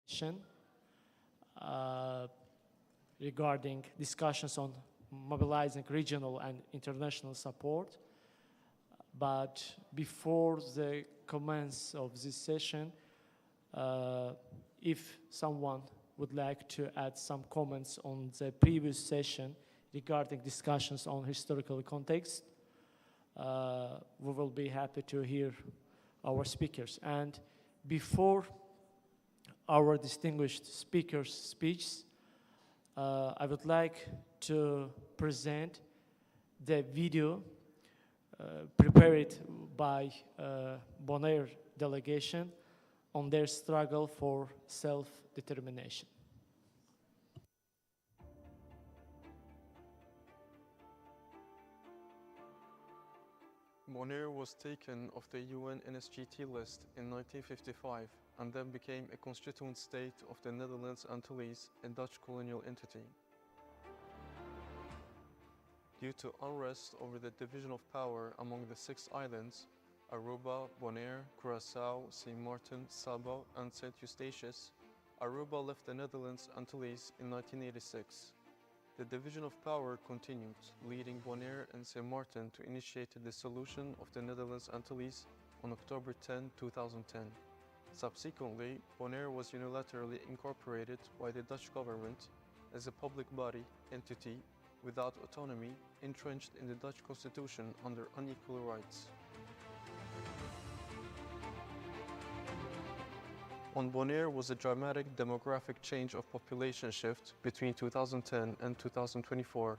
session regarding discussions on mobilizing regional and international support. But before the commence of this session, if someone would like to add some comments on the previous session regarding discussions on historical context, we will be happy to hear our speakers. And before our distinguished speakers' speech, I would like to present the video prepared by Bonaire delegation on their struggle for self-determination. Bonaire was taken off the UN NSGT list in 1955 and then became a constituent state of the Netherlands Antilles, a Dutch colonial entity. Due to unrest over the division of power among the 6 islands, Aruba, Bonaire, Curaçao, Saint Martin, Saba, and Saint Eustatius, Aruba left the Netherlands Antilles in 1986. The division of power continued, leading Bonaire and Saint Martin to initiate the dissolution of the Netherlands Antilles on October 10, 2010. Subsequently, Bonaire was unilaterally incorporated by the Dutch government as a public body entity without autonomy, entrenched in the Dutch constitution under unequal rights. On Bonaire was a dramatic demographic change of population shift between 2010 and 2024.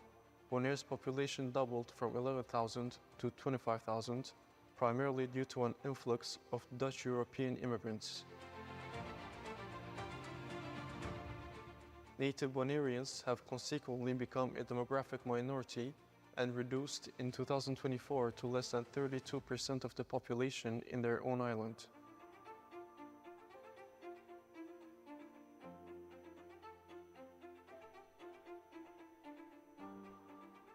Bonaire's population doubled from 11,000 to 25,000, primarily due to an influx of Dutch European immigrants. Native Bonairians have consequently become a demographic minority and reduced in 2024 to less than 32% of the population in their own island.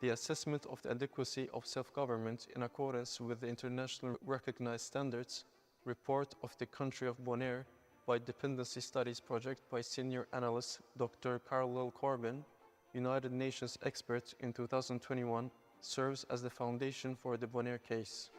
The assessment of the adequacy of self-government in accordance with the internationally recognized standards report of the country of Bonaire by Dependency Studies Project by senior analyst Dr. Carl Corbin, United Nations expert in 2021, serves as the foundation for the Bonaire case.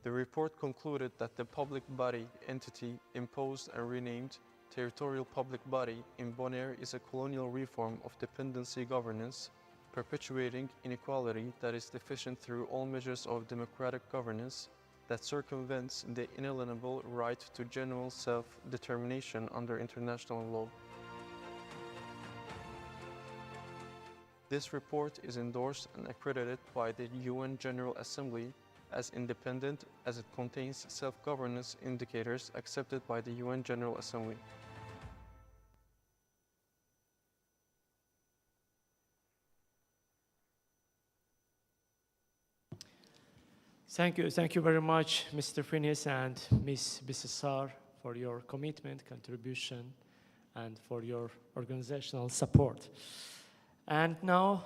The report concluded that the public body entity imposed and renamed territorial public body in Bonaire is a colonial reform of dependency governance, perpetuating inequality that is deficient through all measures of democratic governance that circumvents the inalienable right to general self-determination under international law. This report is endorsed and accredited by the UN General Assembly as independent as it contains self-governance indicators accepted by the UN General Assembly. Thank you very much, Mr. Phineas and Ms. Bissessar, for your commitment, contribution, and for your organizational support. And now,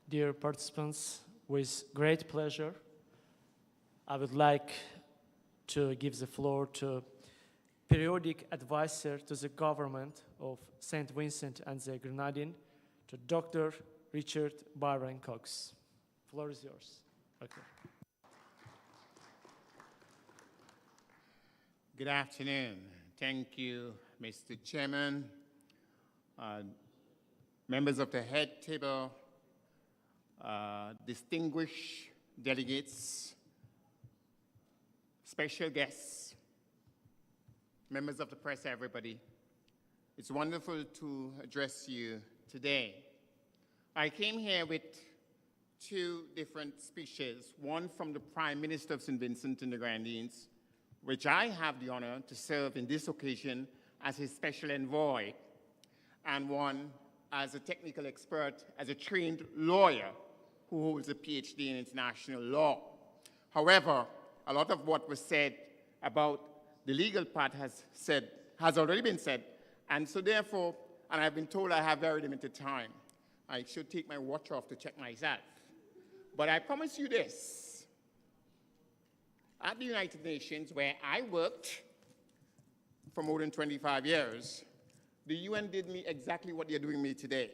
dear participants, with great pleasure, I would like to give the floor to periodic advisor to the government of St. Vincent and the Grenadines, to Dr. Richard Byron Cox. The floor is yours. Okay. Good afternoon. Thank you, Mr. Chairman, members of the head table, distinguished delegates, special guests, members of the press, everybody. It's wonderful to address you today. I came here with 2 different speeches, one from the Prime Minister of St. Vincent and the Grenadines, which I have the honor to serve in this occasion as his special envoy, and one as a technical expert, as a trained lawyer who holds a PhD in international law. However, a lot of what was said about the legal part has already been said, and so therefore, and I've been told I have very limited time. I should take my watch off to check myself. But I promise you this. at the United Nations, where I worked for more than 25 years, the UN did me exactly what they're doing me today.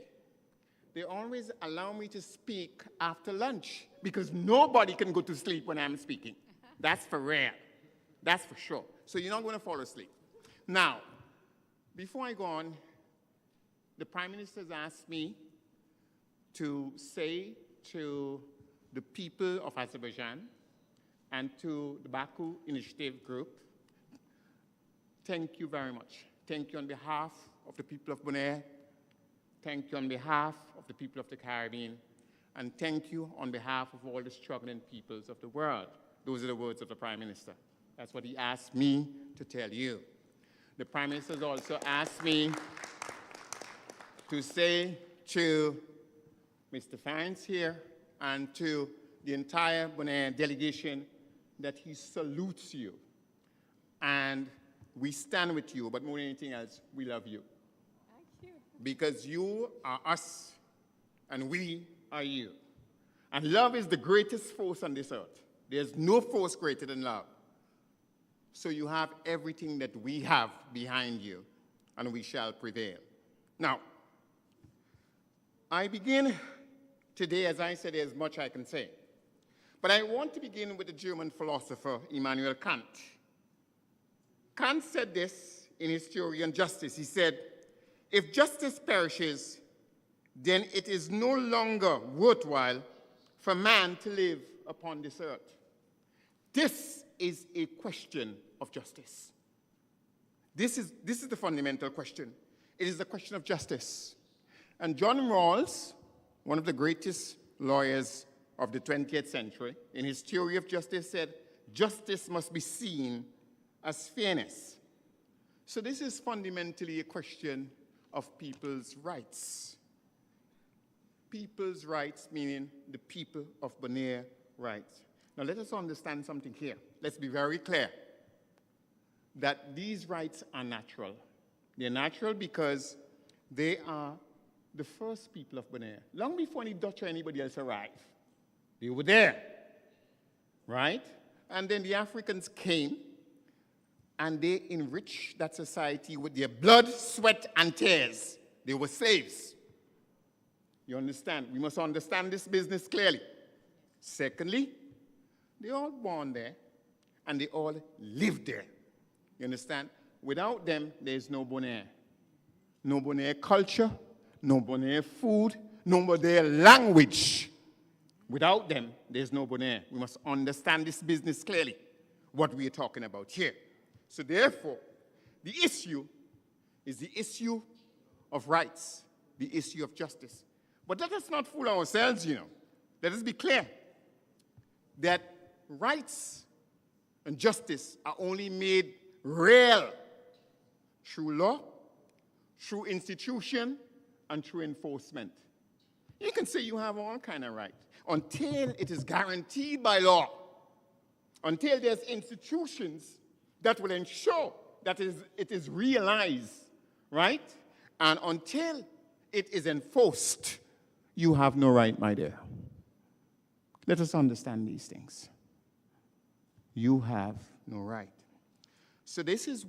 They always allow me to speak after lunch because nobody can go to sleep when I'm speaking. That's for real. That's for sure. So you're not going to fall asleep. Now, before I go on, the Prime Minister has asked me to say to the people of Azerbaijan and to the Baku Initiative Group, thank you very much. Thank you on behalf of the people of Bonaire. Thank you on behalf of the people of the Caribbean. And thank you on behalf of all the struggling peoples of the world. Those are the words of the Prime Minister. That's what he asked me to tell you. The Prime Minister has also asked me to say to Mr. Fines here and to the entire Bonaire delegation that he salutes you. And we stand with you, but more than anything else, we love you. Thank you. Because you are us, and we are you. And love is the greatest force on this earth. There's no force greater than love. So you have everything that we have behind you, and we shall prevail. Now, I begin today, as I said, there's much I can say. But I want to begin with the German philosopher Immanuel Kant. Kant said this in his theory on justice. He said, if justice perishes, then it is no longer worthwhile for man to live upon this earth. This is a question of justice. This is the fundamental question. It is the question of justice. And John Rawls, one of the greatest lawyers of the 20th century, in his theory of justice said, justice must be seen as fairness. So this is fundamentally a question of people's rights. People's rights, meaning the people of Bonaire rights. Now let us understand something here. Let's be very clear that these rights are natural. They're natural because they are the first people of Bonaire. Long before any Dutch or anybody else arrived, they were there, right? And then the Africans came and they enriched that society with their blood, sweat, and tears. They were slaves. You understand? We must understand this business clearly. Secondly, they all born there, and they all lived there. You understand? Without them, there's no Bonaire. No Bonaire culture, no Bonaire food, no Bonaire language. Without them, there's no Bonaire. We must understand this business clearly, what we are talking about here. So therefore, the issue is the issue of rights, the issue of justice. But let us not fool ourselves, you know. Let us be clear that rights and justice are only made real through law, through institution, and through enforcement. You can say you have all kind of rights until it is guaranteed by law, until there's institutions that will ensure that it is realized, right? And until it is enforced, you have no right, my dear. Let us understand these things. You have no right. So this is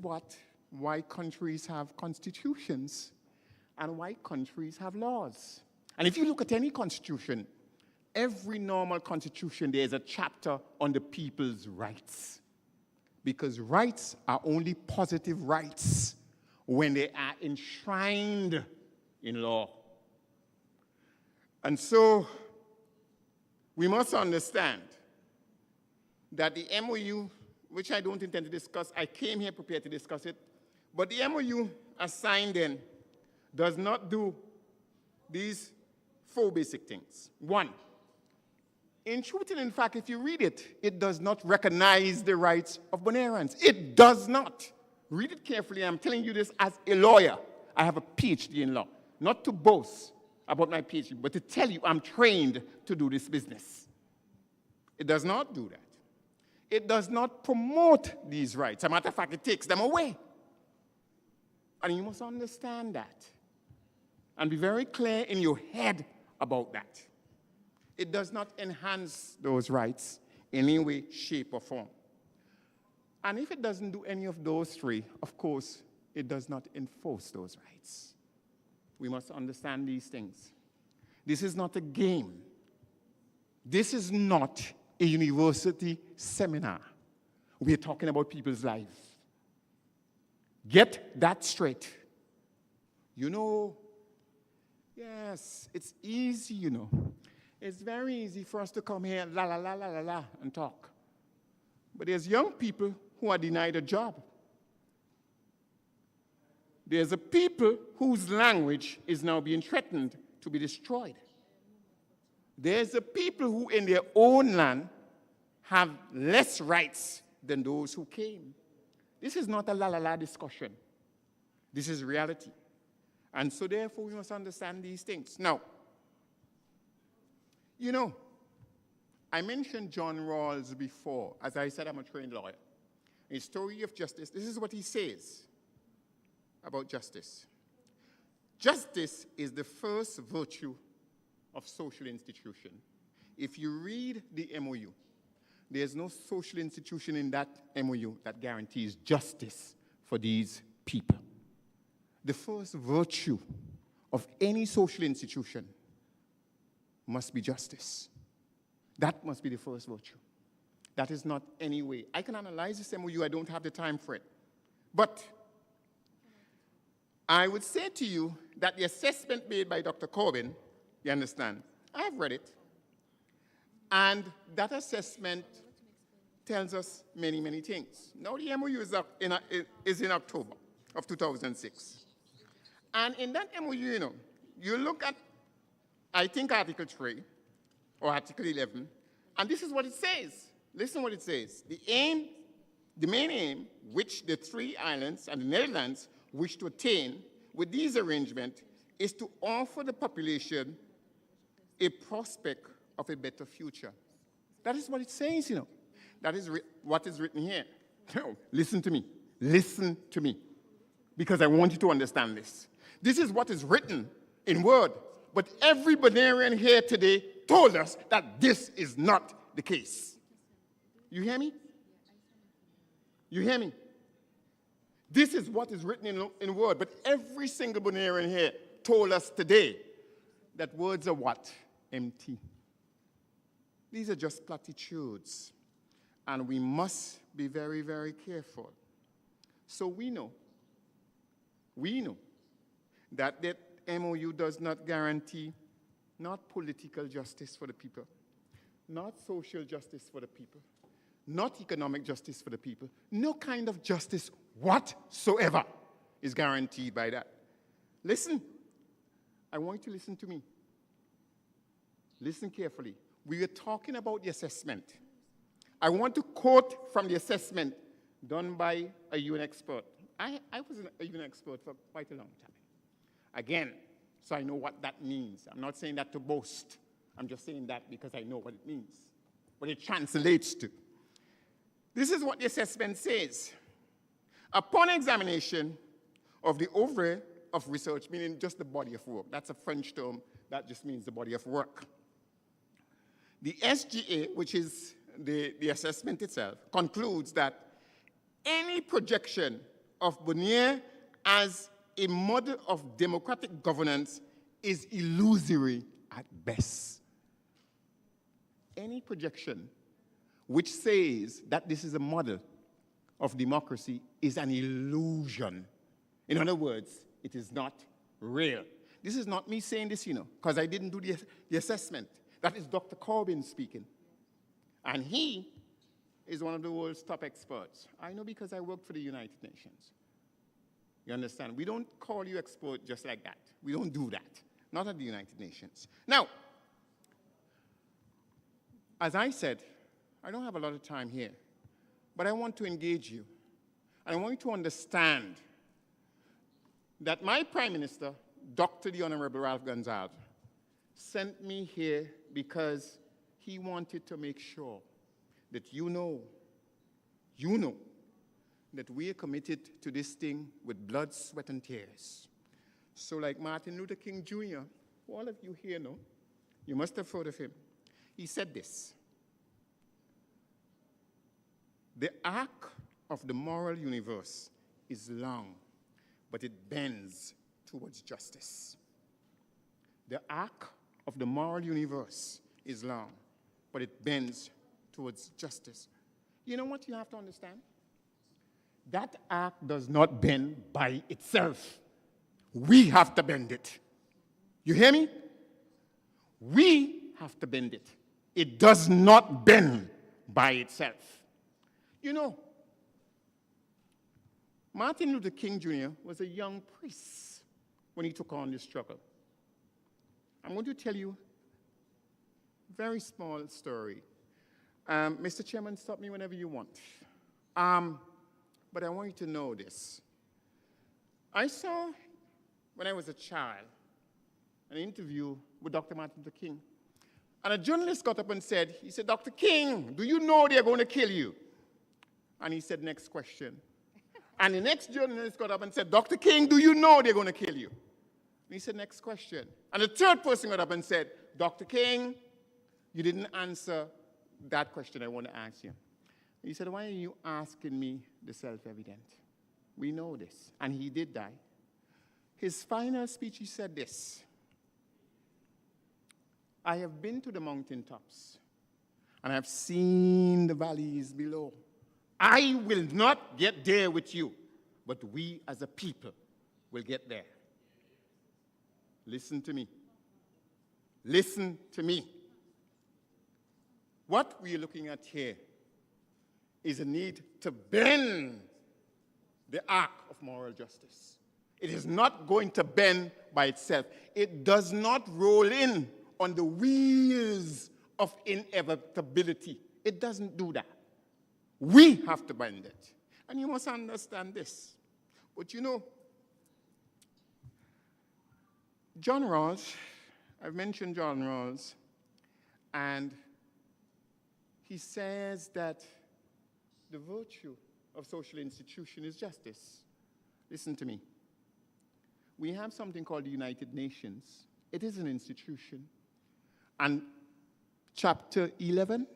why countries have constitutions and why countries have laws. And if you look at any constitution, every normal constitution, there's a chapter on the people's rights. Because rights are only positive rights when they are enshrined in law. And so we must understand that the MOU, which I don't intend to discuss, I came here prepared to discuss it, but the MOU as signed in does not do these 4 basic things. 1, in truth and in fact, if you read it, it does not recognize the rights of Bonairans. It does not. Read it carefully. I'm telling you this as a lawyer. I have a PhD in law. Not to boast about my PhD, but to tell you I'm trained to do this business. It does not do that. It does not promote these rights. As a matter of fact, it takes them away. And you must understand that. And be very clear in your head about that. It does not enhance those rights in any way, shape, or form. And if it doesn't do any of those three, of course, it does not enforce those rights. We must understand these things. This is not a game. This is not a university seminar. We're talking about people's lives. Get that straight. You know, yes, it's easy, you know. It's very easy for us to come here and la, la, la, la, la, la, and talk. But there's young people who are denied a job. There's a people whose language is now being threatened to be destroyed. There's a people who in their own land have less rights than those who came. This is not a la-la-la discussion. This is reality. And so therefore we must understand these things. Now, you know, I mentioned John Rawls before. As I said, I'm a trained lawyer. A story of justice, this is what he says about justice. Justice is the first virtue of social institution. If you read the MOU, there's no social institution in that MOU that guarantees justice for these people. The first virtue of any social institution must be justice. That must be the first virtue. That is not any way. I can analyze this MOU, I don't have the time for it. But I would say to you that the assessment made by Dr. Corbin, you understand, I've read it. And that assessment tells us many, many things. Now the MOU is in October of 2006. And in that MOU, you know, you look at, I think, Article 3 or Article 11, and this is what it says. Listen what it says. The main aim, which the three islands and the Netherlands wish to attain with these arrangements, is to offer the population a prospect of a better future. That is what it says, you know. That is what is written here. No, listen to me. Listen to me. Because I want you to understand this. This is what is written in word. But every Bonairean here today told us that this is not the case. You hear me? You hear me? This is what is written in word. But every single Bonairean here told us today that words are what? Empty. These are just platitudes. And we must be very, very careful. So we know that that MOU does not guarantee not political justice for the people, not social justice for the people, not economic justice for the people. No kind of justice whatsoever is guaranteed by that. Listen. I want you to listen to me. Listen carefully. We are talking about the assessment. I want to quote from the assessment done by a UN expert. I was a UN expert for quite a long time. Again, so I know what that means. I'm not saying that to boast. I'm just saying that because I know what it means, what it translates to. This is what the assessment says. Upon examination of the oeuvre of research, meaning just the body of work, that's a French term, that just means the body of work. The SGA, which is the assessment itself, concludes that any projection of Bonaire as a model of democratic governance is illusory at best. Any projection which says that this is a model of democracy is an illusion. In other words, it is not real. This is not me saying this, you know, because I didn't do the assessment. That is Dr. Corbin speaking. And he is one of the world's top experts. I know because I work for the United Nations. You understand? We don't call you expert just like that. We don't do that. Not at the United Nations. Now, as I said, I don't have a lot of time here, but I want to engage you. And I want you to understand that my Prime Minister, Dr. the Honorable Ralph Gonsalves, sent me here because he wanted to make sure that you know that we are committed to this thing with blood, sweat, and tears. So like Martin Luther King Jr., who all of you here know, you must have heard of him. He said this: the arc of the moral universe is long, but it bends towards justice. The arc of the moral universe is long, but it bends towards justice. You know what you have to understand? That arc does not bend by itself. We have to bend it. You hear me? We have to bend it. It does not bend by itself. You know, Martin Luther King Jr. was a young priest when he took on this struggle. I'm going to tell you a very small story. Mr. Chairman, stop me whenever you want. But I want you to know this. I saw, when I was a child, an interview with Dr. Martin Luther King. And a journalist got up and said, he said, Dr. King, do you know they're going to kill you? And he said, next question. And the next journalist got up and said, Dr. King, do you know they're going to kill you? And he said, next question. And the third person got up and said, Dr. King, you didn't answer that question I want to ask you. He said, why are you asking me the self-evident? We know this. And he did die. His final speech, he said this: I have been to the mountaintops, and I've seen the valleys below. I will not get there with you, but we as a people will get there. Listen to me. Listen to me. What we are looking at here is a need to bend the arc of moral justice. It is not going to bend by itself. It does not roll in on the wheels of inevitability. It doesn't do that. We have to bend it. And you must understand this. But you know, John Rawls, I've mentioned John Rawls, and he says that the virtue of social institution is justice. Listen to me. We have something called the United Nations. It is an institution. And chapter 11,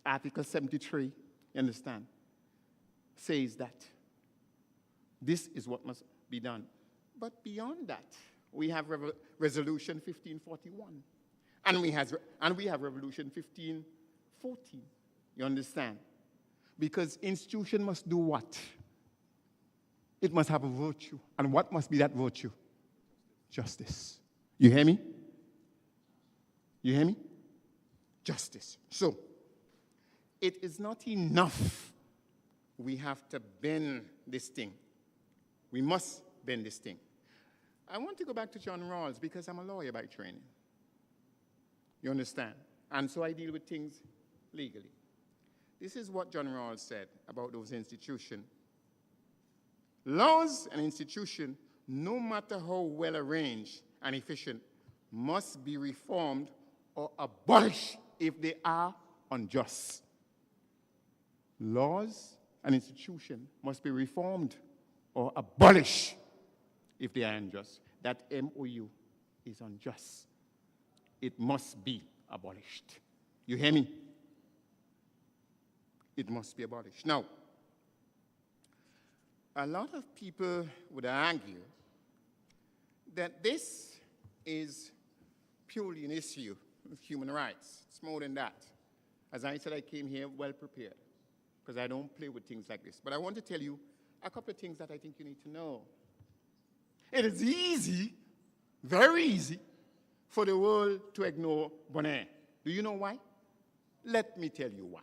article 73, you understand, says that this is what must be done. But beyond that, we have resolution 1541. And we have revolution 1514. You understand? Because institution must do what? It must have a virtue. And what must be that virtue? Justice. You hear me? You hear me? Justice. So, it is not enough. We have to bend this thing. We must bend this thing. I want to go back to John Rawls because I'm a lawyer by training. You understand? And so I deal with things legally. This is what John Rawls said about those institutions. Laws and institutions, no matter how well arranged and efficient, must be reformed or abolished if they are unjust. Laws and institutions must be reformed or abolished if they are unjust. That MOU is unjust. It must be abolished. You hear me? It must be abolished. Now, a lot of people would argue that this is purely an issue of human rights. It's more than that. As I said, I came here well prepared because I don't play with things like this. But I want to tell you a couple of things that I think you need to know. It is easy, very easy, for the world to ignore Bonaire. Do you know why? Let me tell you why.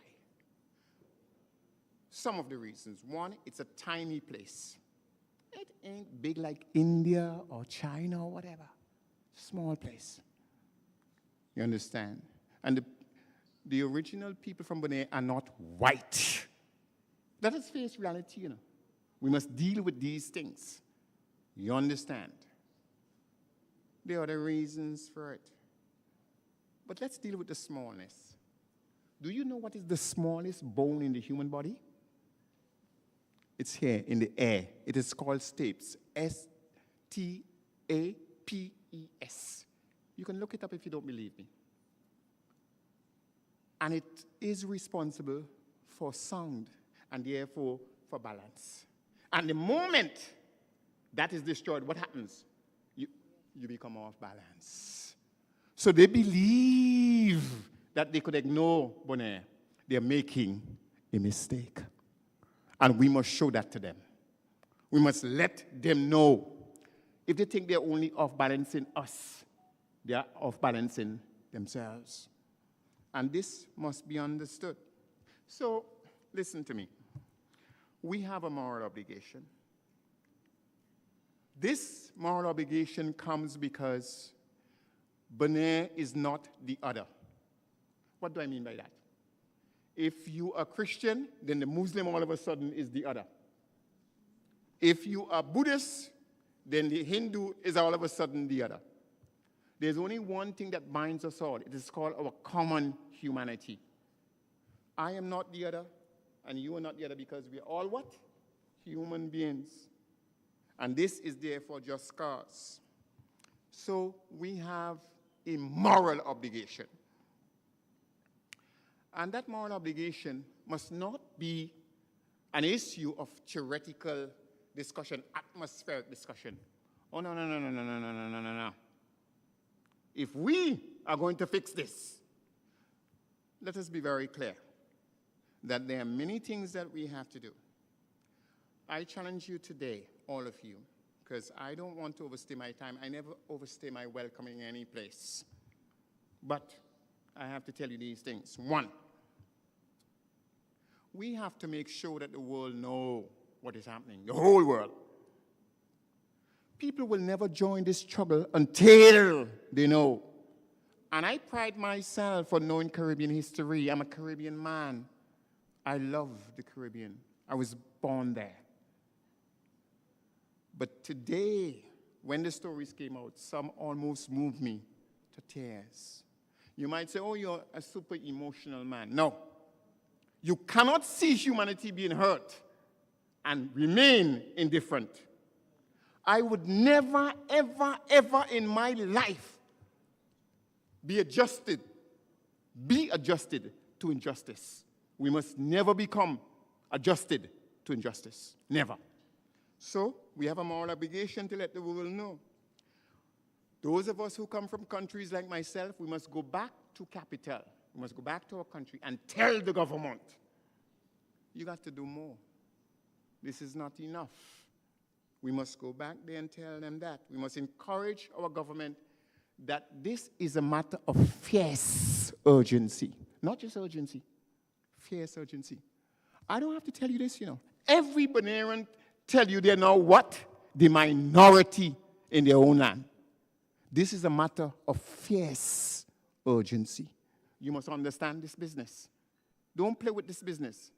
Some of the reasons. One, it's a tiny place. It ain't big like India or China or whatever. Small place. You understand? And the original people from Bonaire are not white. Let us face reality, you know. We must deal with these things. You understand? There are the reasons for it. But let's deal with the smallness. Do you know what is the smallest bone in the human body? It's here in the air. It is called stapes. S-T-A-P-E-S. You can look it up if you don't believe me. And it is responsible for sound and therefore for balance. And the moment that is destroyed, what happens? You become off balance. So they believe that they could ignore Bonaire. They're making a mistake. And we must show that to them. We must let them know. If they think they're only off balancing us, they are off balancing themselves. And this must be understood. So, listen to me. We have a moral obligation. This moral obligation comes because Bonaire is not the other. What do I mean by that? If you are Christian, then the Muslim all of a sudden is the other. If you are Buddhist, then the Hindu is all of a sudden the other. There's only one thing that binds us all. It is called our common humanity. I am not the other, and you are not the other, because we are all what? Human beings. And this is therefore just cause. So we have a moral obligation. And that moral obligation must not be an issue of theoretical discussion, atmospheric discussion. Oh, no. If we are going to fix this, let us be very clear that there are many things that we have to do. I challenge you today, all of you, because I don't want to overstay my time. I never overstay my welcome in any place. But I have to tell you these things. One, we have to make sure that the world knows what is happening, the whole world. People will never join this struggle until they know. And I pride myself on knowing Caribbean history. I'm a Caribbean man. I love the Caribbean. I was born there. But today, when the stories came out, some almost moved me to tears. You might say, oh, you're a super emotional man. No. You cannot see humanity being hurt and remain indifferent. I would never, ever, ever in my life be adjusted to injustice. We must never become adjusted to injustice. Never. So we have a moral obligation to let the world know. Those of us who come from countries like myself, we must go back to capital. We must go back to our country and tell the government, you got to do more. This is not enough. We must go back there and tell them that. We must encourage our government that this is a matter of fierce urgency. Not just urgency, fierce urgency. I don't have to tell you this, you know. Every Bonairean tell you they're now what? The minority in their own land. This is a matter of fierce urgency. You must understand this business. Don't play with this business.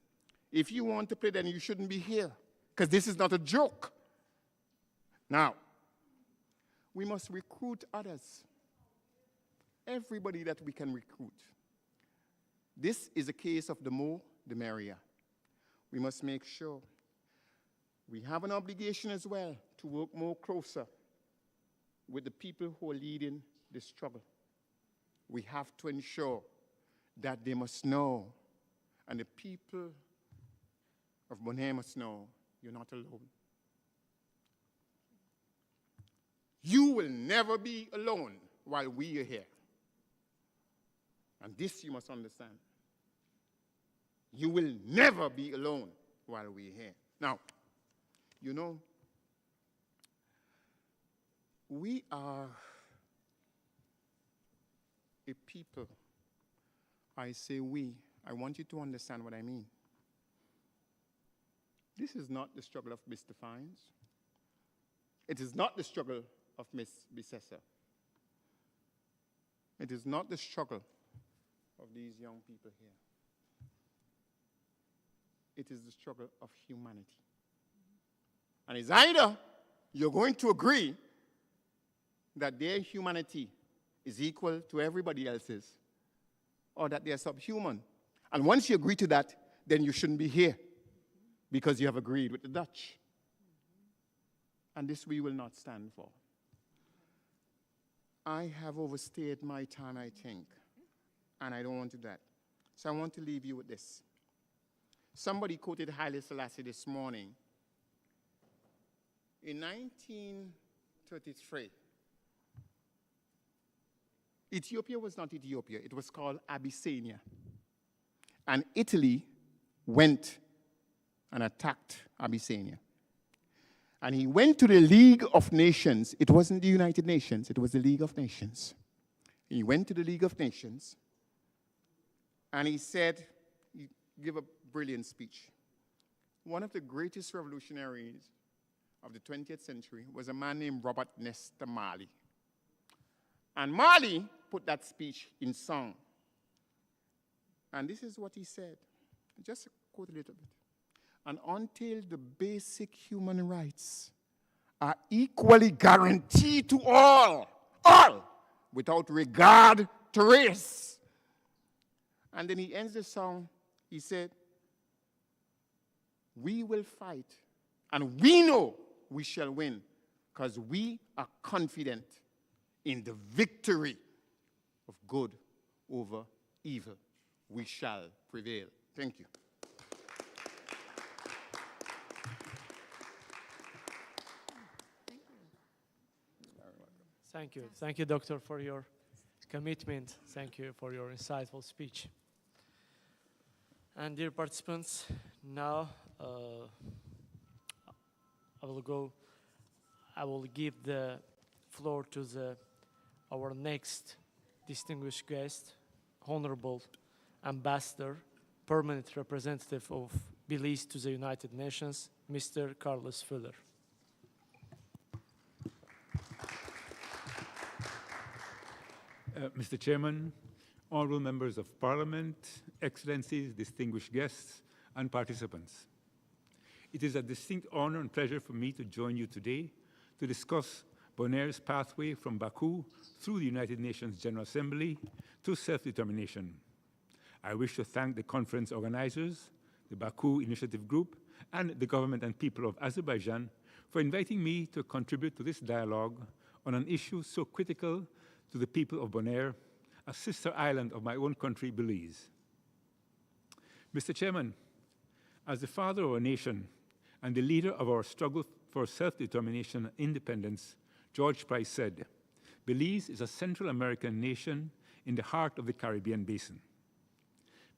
If you want to play, then you shouldn't be here, because this is not a joke. Now, we must recruit others. Everybody that we can recruit. This is a case of the more, the merrier. We must make sure we have an obligation as well to work more closer with the people who are leading the struggle. We have to ensure that they must know, and the people of Bonaire must know, you're not alone. You will never be alone while we are here. And this you must understand. You will never be alone while we're here. Now, you know, we are a people. I say we. I want you to understand what I mean. This is not the struggle of Mr. Fines. It is not the struggle of Miss Bissessa. It is not the struggle of these young people here. It is the struggle of humanity. And it's either you're going to agree that their humanity is equal to everybody else's, or that they're subhuman. And once you agree to that, then you shouldn't be here, because you have agreed with the Dutch. And this we will not stand for. I have overstayed my time, I think, and I don't want to do that. So I want to leave you with this. Somebody quoted Haile Selassie this morning. In 1933, Ethiopia was not Ethiopia, it was called Abyssinia. And Italy went and attacked Abyssinia. And he went to the League of Nations. It wasn't the United Nations, it was the League of Nations. He went to the League of Nations and he said, he gave a brilliant speech. One of the greatest revolutionaries of the 20th century was a man named Robert Nesta Marley. And Marley put that speech in song. And this is what he said. Just quote a little bit. And until the basic human rights are equally guaranteed to all, without regard to race. And then he ends the song, he said, we will fight, and we know we shall win, because we are confident in the victory of good over evil. We shall prevail. Thank you. Thank you. Thank you, Doctor, for your commitment. Thank you for your insightful speech. And dear participants, now I will give the floor to our next distinguished guest, Honorable Ambassador, Permanent Representative of Belize to the United Nations, Mr. Carlos Fuller. Mr. Chairman, honorable members of Parliament, Excellencies, distinguished guests, and participants. It is a distinct honor and pleasure for me to join you today to discuss BONAIRE'S pathway from Baku through the United Nations General Assembly to self-determination. I wish to thank the conference organizers, the Baku Initiative Group, and the government and people of Azerbaijan for inviting me to contribute to this dialogue on an issue so critical to the people of Bonaire, a sister island of my own country, Belize. Mr. Chairman, as the father of our nation and the leader of our struggle for self-determination and independence, George Price said, Belize is a Central American nation in the heart of the Caribbean basin.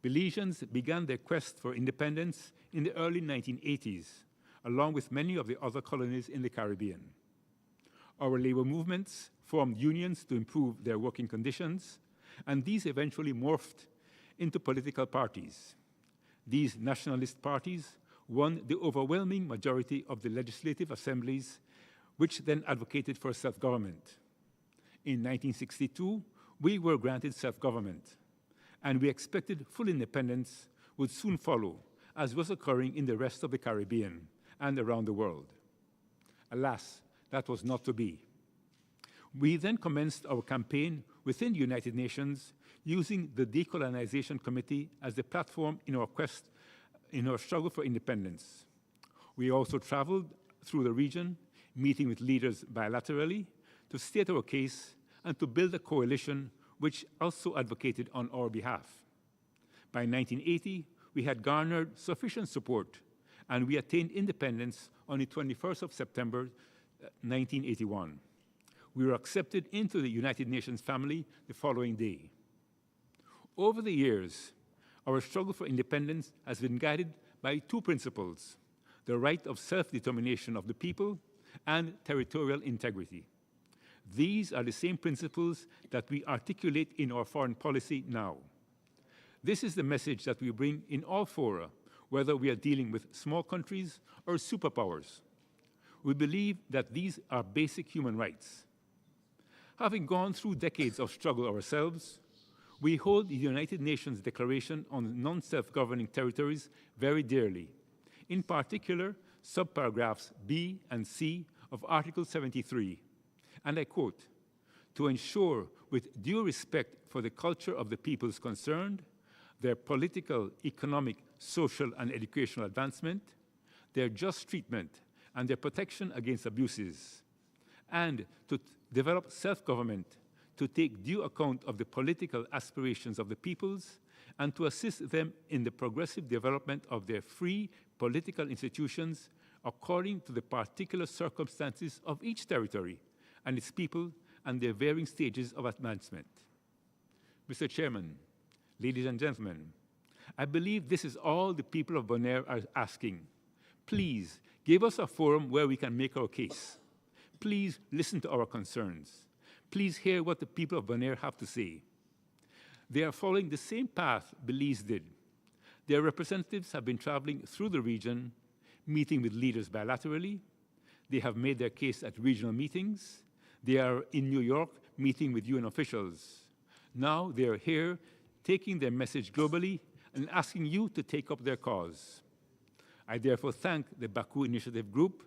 Belizeans began their quest for independence in the early 1980s, along with many of the other colonies in the Caribbean. Our labor movements formed unions to improve their working conditions, and these eventually morphed into political parties. These nationalist parties won the overwhelming majority of the legislative assemblies, which then advocated for self-government. In 1962, we were granted self-government, and we expected full independence would soon follow, as was occurring in the rest of the Caribbean and around the world. Alas, that was not to be. We then commenced our campaign within the United Nations using the Decolonization Committee as the platform in our struggle for independence. We also traveled through the region, meeting with leaders bilaterally to state our case and to build a coalition which also advocated on our behalf. By 1980, we had garnered sufficient support, and we attained independence on the 21st of September, 1981. We were accepted into the United Nations family the following day. Over the years, our struggle for independence has been guided by two principles: the right of self-determination of the people and territorial integrity. These are the same principles that we articulate in our foreign policy now. This is the message that we bring in all fora, whether we are dealing with small countries or superpowers. We believe that these are basic human rights. Having gone through decades of struggle ourselves, we hold the United Nations Declaration on Non-Self-Governing Territories very dearly, in particular, subparagraphs B and C of Article 73, and I quote, to ensure with due respect for the culture of the peoples concerned, their political, economic, social, and educational advancement, their just treatment, and their protection against abuses, and to develop self-government to take due account of the political aspirations of the peoples and to assist them in the progressive development of their free political institutions according to the particular circumstances of each territory and its people and their varying stages of advancement. Mr. Chairman, ladies and gentlemen, I believe this is all the people of Bonaire are asking. Please give us a forum where we can make our case. Please listen to our concerns. Please hear what the people of Bonaire have to say. They are following the same path Belize did. Their representatives have been traveling through the region, meeting with leaders bilaterally. They have made their case at regional meetings. They are in New York meeting with UN officials. Now they are here taking their message globally and asking you to take up their cause. I therefore thank the Baku Initiative Group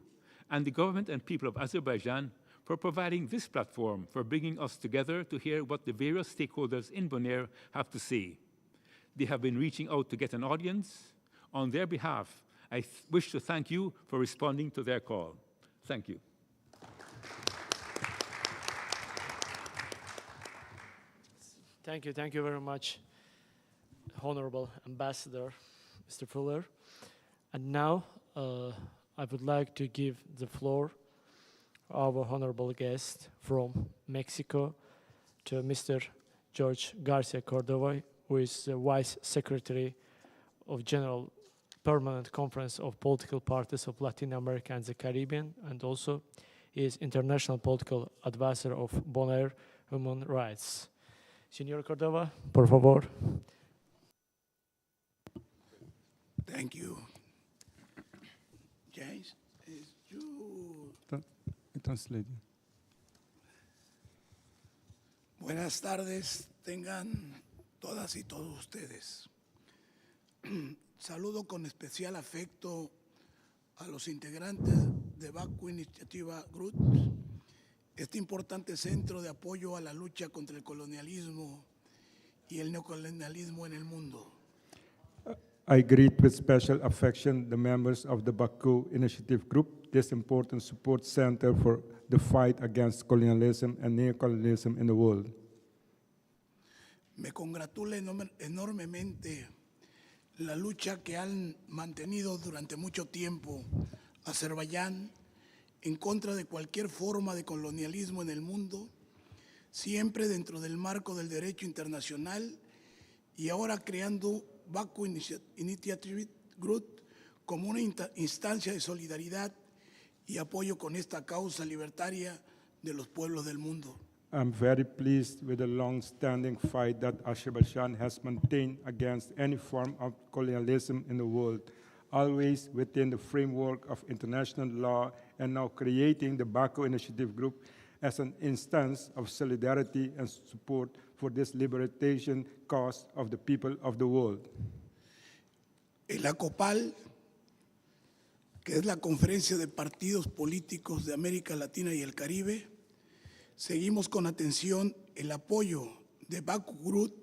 and the government and people of Azerbaijan for providing this platform, for bringing us together to hear what the various stakeholders in Bonaire have to say. They have been reaching out to get an audience. On their behalf, I wish to thank you for responding to their call. Thank you. Thank you very much, Honorable Ambassador, Mr. Fuller. And now, I would like to give the floor our honorable guest from Mexico to Mr. George Garcia Cordova, who is the Vice Secretary of General Permanent Conference of Political Parties of Latin America and the Caribbean, and also is International Political Advisor of Bonaire Human Rights. Señor Cordova, por favor. Thank you. James, is you... Translate. Buenas tardes, tengan todas y todos ustedes. Saludo con especial afecto a los integrantes de Baku Initiative Group, este importante centro de apoyo a la lucha contra el colonialismo y el neocolonialismo en el mundo. I greet with special affection the members of the Baku Initiative Group, this important support center for the fight against colonialism and neocolonialism in the world. Me congratula enormemente la lucha que han mantenido durante mucho tiempo Azerbaiyán en contra de cualquier forma de colonialismo en el mundo, siempre dentro del marco del derecho internacional y ahora creando Baku Initiative Group como una instancia de solidaridad y apoyo con esta causa libertaria de los pueblos del mundo. I'm very pleased with the long-standing fight that Azerbaijan has maintained against any form of colonialism in the world, always within the framework of international law, and now creating the Baku Initiative Group as an instance of solidarity and support for this liberation cause of the people of the world. El ACOPAL, que es la Conferencia de Partidos Políticos de América Latina y el Caribe, seguimos con atención el apoyo de Baku Group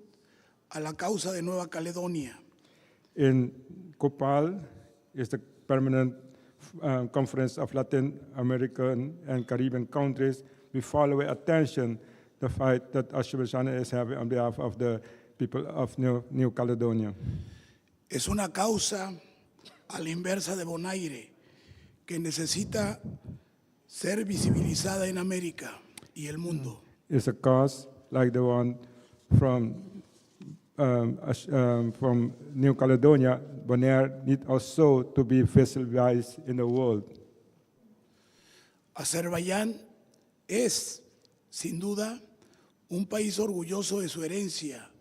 a la causa de Nueva Caledonia. In COPAL is the Permanent Conference of Latin American and Caribbean countries. We follow with attention the fight that Azerbaijan is having on behalf of the people of New Caledonia. Es una causa a la inversa de Bonaire, que necesita ser visibilizada en América y el mundo. It's a cause like the one from New Caledonia. Bonaire needs also to be visibilized in the world. Azerbaiyán es, sin duda, un país orgulloso de su herencia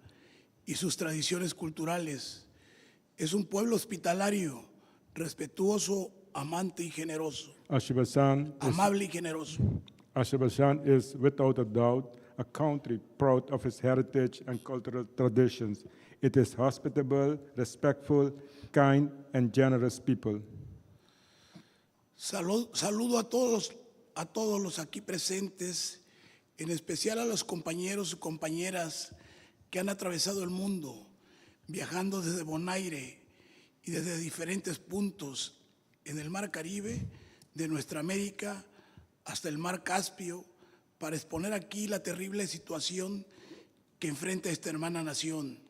y sus tradiciones culturales. Es un pueblo hospitalario, respetuoso, amante y generoso. Amable y generoso. Azerbaijan is, without a doubt, a country proud of its heritage and cultural traditions. It is hospitable, respectful, kind, and generous people. Saludo a todos los aquí presentes, en especial a los compañeros y compañeras que han atravesado el mundo, viajando desde Bonaire y desde diferentes puntos en el Mar Caribe, de nuestra América hasta el Mar Caspio, para exponer aquí la terrible situación que enfrenta esta hermana nación.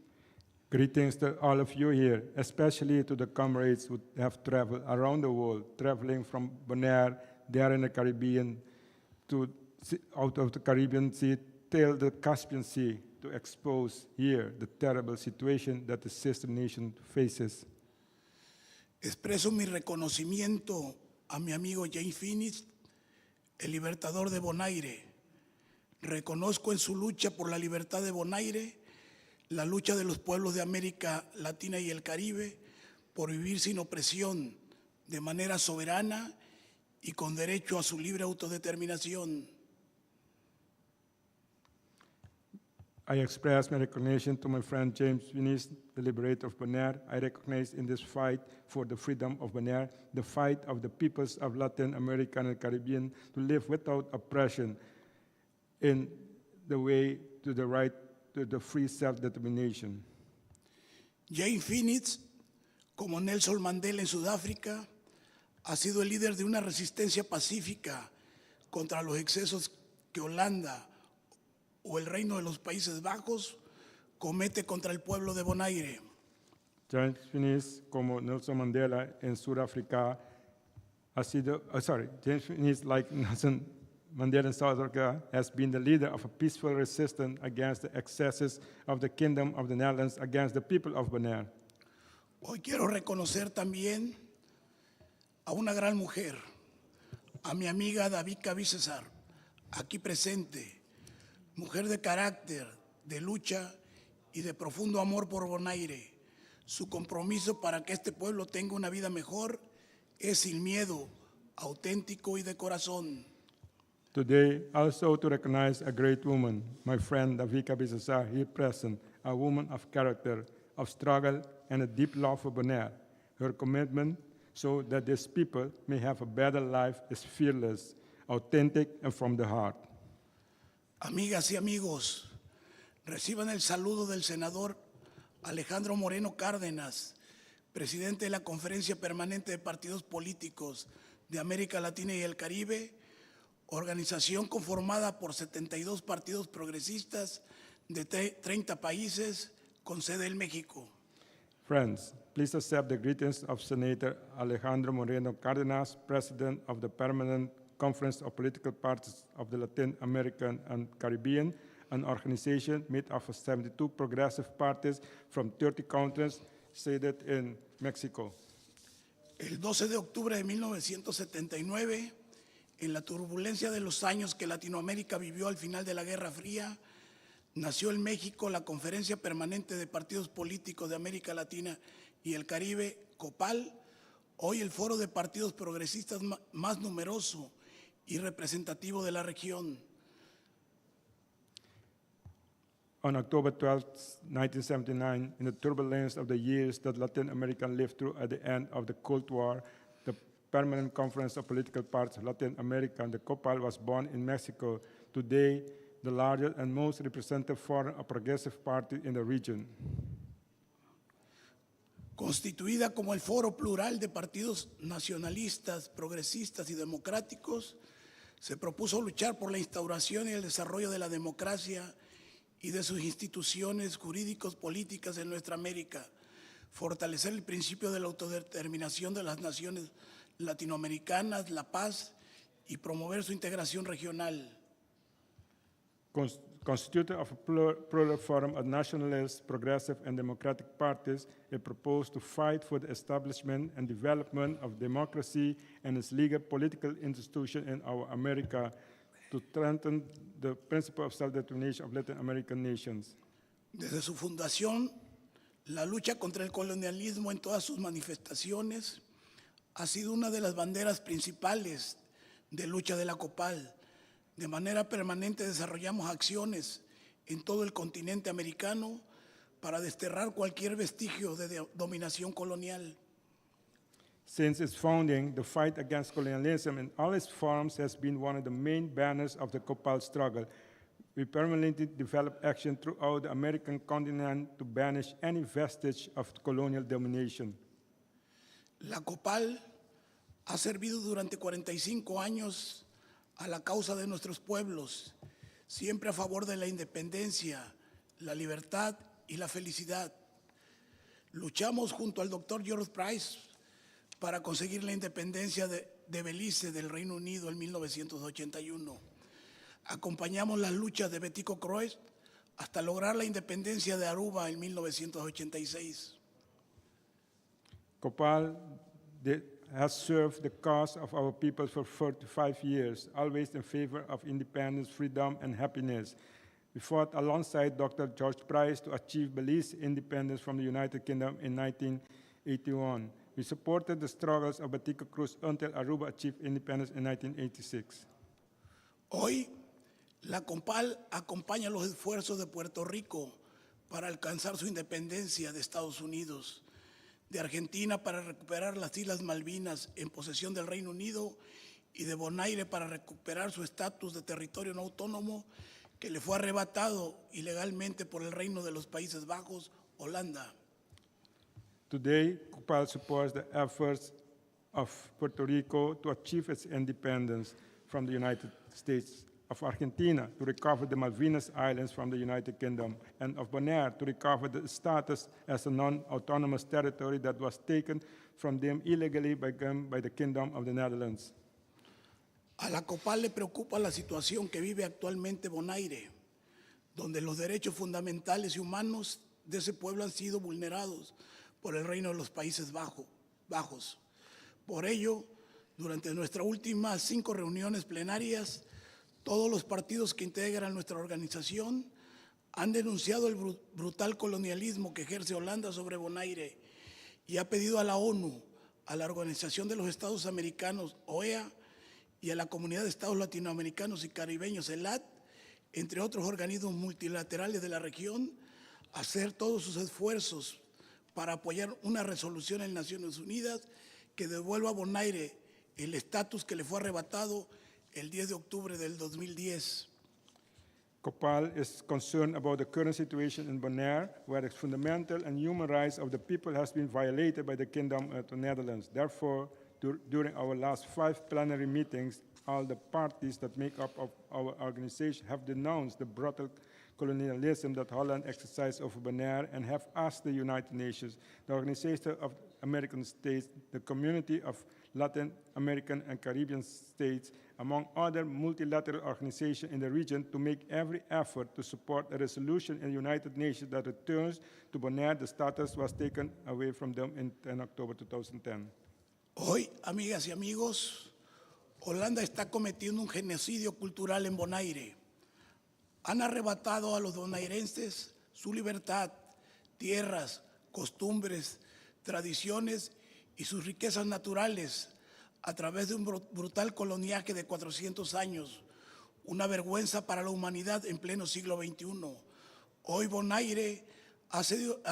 Greetings to all of you here, especially to the comrades who have traveled around the world, traveling from Bonaire, there in the Caribbean, out of the Caribbean Sea till the Caspian Sea, to expose here the terrible situation that the sister nation faces. Expreso mi reconocimiento a mi amigo James Phoenix, el libertador de Bonaire. Reconozco en su lucha por la libertad de Bonaire la lucha de los pueblos de América Latina y el Caribe por vivir sin opresión, de manera soberana y con derecho a su libre autodeterminación. I express my recognition to my friend James Phoenix, the liberator of Bonaire. I recognize in this fight for the freedom of Bonaire, the fight of the peoples of Latin America and the Caribbean to live without oppression in the way to the right to the free self-determination. James Phoenix, como Nelson Mandela en Sudáfrica, ha sido el líder de una resistencia pacífica contra los excesos que Holanda o el Reino de los Países Bajos comete contra el pueblo de Bonaire. James Phoenix, como Nelson Mandela en Sudáfrica, James Phoenix, like Nelson Mandela in South Africa, has been the leader of a peaceful resistance against the excesses of the Kingdom of the Netherlands against the people of Bonaire. Hoy quiero reconocer también a una gran mujer, a mi amiga Davica César, aquí presente, mujer de carácter, de lucha y de profundo amor por Bonaire. Su compromiso para que este pueblo tenga una vida mejor es sin miedo, auténtico y de corazón. Today, also to recognize a great woman, my friend Davica César, here present, a woman of character, of struggle, and a deep love for Bonaire. Her commitment so that these people may have a better life is fearless, authentic, and from the heart. Amigas y amigos, reciban el saludo del senador Alejandro Moreno Cárdenas, presidente de la Conferencia Permanente de Partidos Políticos de América Latina y el Caribe, organización conformada por 72 partidos progresistas de 30 países con sede en México. Friends, please accept the greetings of Senator Alejandro Moreno Cárdenas, President of the Permanent Conference of Political Parties of the Latin American and Caribbean, an organization made up of 72 progressive parties from 30 countries seated in Mexico. El 12 de octubre de 1979, en la turbulencia de los años que Latinoamérica vivió al final de la Guerra Fría, nació en México la Conferencia Permanente de Partidos Políticos de América Latina y el Caribe, COPAL, hoy el foro de partidos progresistas más numeroso y representativo de la región. On October 12, 1979, in the turbulence of the years that Latin America lived through at the end of the Cold War, the Permanent Conference of Political Parties of Latin America, the COPAL, was born in Mexico, today the largest and most representative forum of progressive party in the region. Constituida como el foro plural de partidos nacionalistas, progresistas y democráticos, se propuso luchar por la instauración y el desarrollo de la democracia y de sus instituciones jurídicos políticas en nuestra América, fortalecer el principio de la autodeterminación de las naciones latinoamericanas, la paz y promover su integración regional. Constituted of a plural forum of nationalist, progressive, and democratic parties, it proposed to fight for the establishment and development of democracy and its legal political institution in our America, to strengthen the principle of self-determination of Latin American nations. Desde su fundación, la lucha contra el colonialismo en todas sus manifestaciones ha sido una de las banderas principales de lucha de la COPAL. De manera permanente desarrollamos acciones en todo el continente americano para desterrar cualquier vestigio de dominación colonial. Since its founding, the fight against colonialism in all its forms has been one of the main banners of the COPAL struggle. We permanently develop action throughout the American continent to banish any vestige of colonial domination. La COPAL ha servido durante 45 años a la causa de nuestros pueblos, siempre a favor de la independencia, la libertad y la felicidad. Luchamos junto al doctor George Price para conseguir la independencia de Belice del Reino Unido en 1981. Acompañamos las luchas de Betico Croix hasta lograr la independencia de Aruba en 1986. Copal has served the cause of our people for 45 years, always in favor of independence, freedom, and happiness. We fought alongside Dr. George Price to achieve Belize independence from the United Kingdom in 1981. We supported the struggles of Batico Cruz until Aruba achieved independence in 1986. Hoy, la COMPAL acompaña los esfuerzos de Puerto Rico para alcanzar su independencia de Estados Unidos, de Argentina para recuperar las Islas Malvinas en posesión del Reino Unido y de Bonaire para recuperar su estatus de territorio no autónomo que le fue arrebatado ilegalmente por el Reino de los Países Bajos, Holanda. Today, Copal supports the efforts of Puerto Rico to achieve its independence from the United States, of Argentina to recover the Malvinas Islands from the United Kingdom, and of Bonaire to recover the status as a non-autonomous territory that was taken from them illegally by the Kingdom of the Netherlands. A la COPAL le preocupa la situación que vive actualmente Bonaire, donde los derechos fundamentales y humanos de ese pueblo han sido vulnerados por el Reino de los Países Bajos. Por ello, durante nuestras últimas 5 reuniones plenarias, todos los partidos que integran nuestra organización han denunciado el brutal colonialismo que ejerce Holanda sobre Bonaire y ha pedido a la ONU, a la Organización de los Estados Americanos, OEA, y a la Comunidad de Estados Latinoamericanos y Caribeños, ELAT, entre otros organismos multilaterales de la región, hacer todos sus esfuerzos para apoyar una resolución en Naciones Unidas que devuelva a Bonaire el estatus que le fue arrebatado el 10 de octubre del 2010. Copal is concerned about the current situation in Bonaire, where the fundamental and human rights of the people has been violated by the Kingdom of the Netherlands. Therefore, during our last 5 plenary meetings, all the parties that make up of our organization have denounced the brutal colonialism that Holland exercised over Bonaire and have asked the United Nations, the Organization of American States, the Community of Latin American and Caribbean States, among other multilateral organizations in the region, to make every effort to support a resolution in the United Nations that returns to Bonaire the status was taken away from them in October 2010. Hoy, amigas y amigos, Holanda está cometiendo un genocidio cultural en Bonaire. Han arrebatado a los bonairenses su libertad, tierras, costumbres, tradiciones y sus riquezas naturales a través de un brutal coloniaje de 400 años, una vergüenza para la humanidad en pleno siglo XXI. Hoy Bonaire ha sido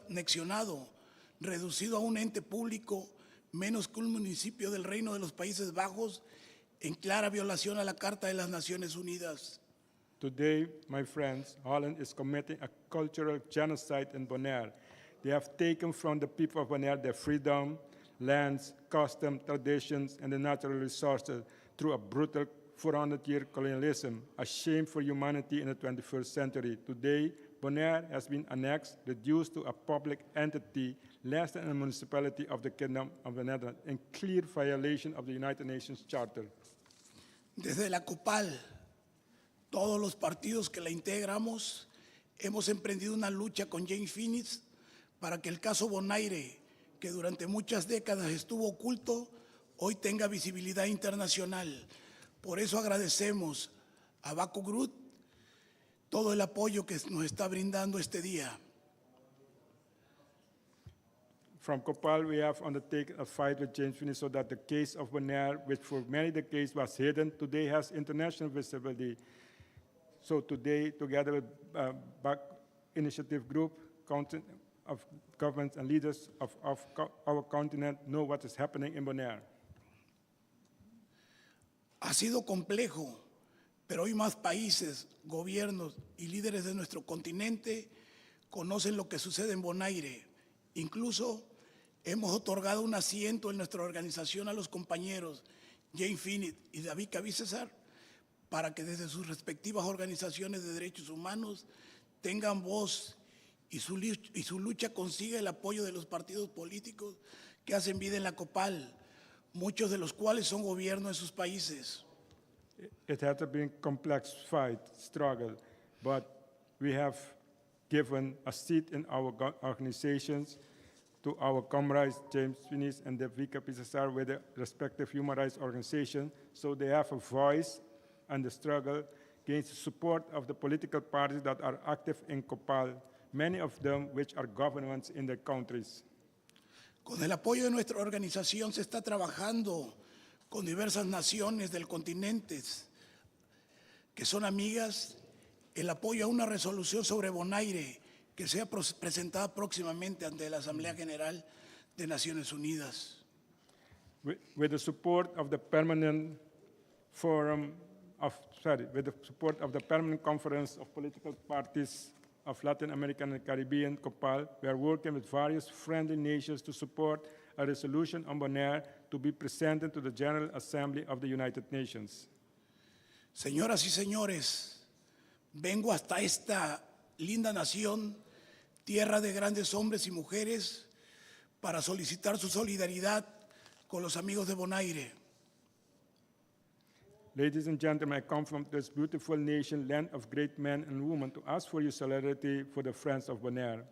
anexionado, reducido a un ente público menos que un municipio del Reino de los Países Bajos, en clara violación a la Carta de las Naciones Unidas. Today, my friends, Holland is committing a cultural genocide in Bonaire. They have taken from the people of Bonaire their freedom, lands, customs, traditions, and the natural resources through a brutal 400-year colonialism, a shame for humanity in the 21st century. Today, Bonaire has been annexed, reduced to a public entity, less than a municipality of the Kingdom of the Netherlands, in clear violation of the United Nations Charter. Desde la COPAL, todos los partidos que la integramos hemos emprendido una lucha con James Phoenix para que el caso Bonaire, que durante muchas décadas estuvo oculto, hoy tenga visibilidad internacional. Por eso agradecemos a Baku Group todo el apoyo que nos está brindando este día. From Copal, we have undertaken a fight with James Finney so that the case of Bonaire, which for many decades was hidden, today has international visibility. So today, together with BAC Initiative Group, of governments and leaders of our continent know what is happening in Bonaire. Ha sido complejo, pero hoy más países, gobiernos y líderes de nuestro continente conocen lo que sucede en Bonaire. Incluso hemos otorgado un asiento en nuestra organización a los compañeros Jane Finney y David Cavicesar para que desde sus respectivas organizaciones de derechos humanos tengan voz y su lucha consigue el apoyo de los partidos políticos que hacen vida en la COPAL, muchos de los cuales son gobierno de sus países. It had been a complex fight, struggle, but we have given a seat in our organizations to our comrades James Finis and the Vika PSSR with the respective human rights organizations, so they have a voice and the struggle gains the support of the political parties that are active in COPAL, many of them which are governments in their countries. Con el apoyo de nuestra organización se está trabajando con diversas naciones del continente que son amigas, el apoyo a una resolución sobre Bonaire que sea presentada próximamente ante la Asamblea General de Naciones Unidas. With the support of the permanent with the support of the Permanent Conference of Political Parties of Latin America and the Caribbean, COPAL, we are working with various friendly nations to support a resolution on Bonaire to be presented to the General Assembly of the United Nations. Señoras y señores, vengo hasta esta linda nación, tierra de grandes hombres y mujeres, para solicitar su solidaridad con los amigos de Bonaire. Ladies and gentlemen, I come from this beautiful nation, land of great men and women, to ask for your solidarity for the friends of Bonaire.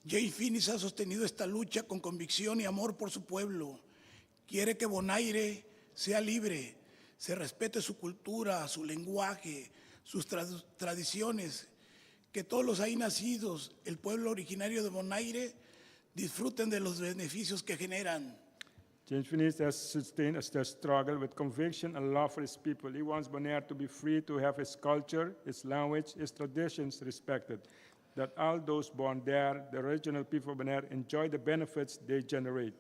Jay Finis ha sostenido esta lucha con convicción y amor por su pueblo. Quiere que Bonaire sea libre, se respete su cultura, su lenguaje, sus tradiciones, que todos los ahí nacidos, el pueblo originario de Bonaire, disfruten de los beneficios que generan. James Finis has sustained a struggle with conviction and love for his people. He wants Bonaire to be free to have his culture, his language, his traditions respected, that all those born there, the original people of Bonaire, enjoy the benefits they generate.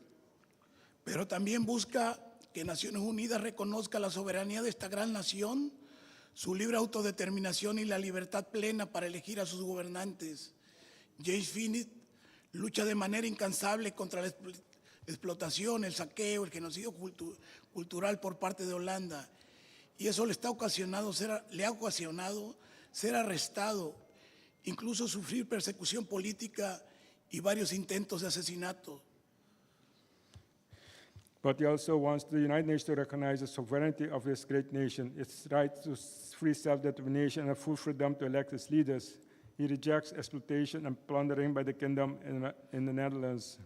Pero también busca que Naciones Unidas reconozca la soberanía de esta gran nación, su libre autodeterminación y la libertad plena para elegir a sus gobernantes. James Finis lucha de manera incansable contra la explotación, el saqueo, el genocidio cultural por parte de Holanda. Y eso le ha ocasionado ser arrestado, incluso sufrir persecución política y varios intentos de asesinato. But he also wants the United Nations to recognize the sovereignty of this great nation, its right to free self-determination and full freedom to elect its leaders. He rejects exploitation and plundering by the kingdom in the Netherlands.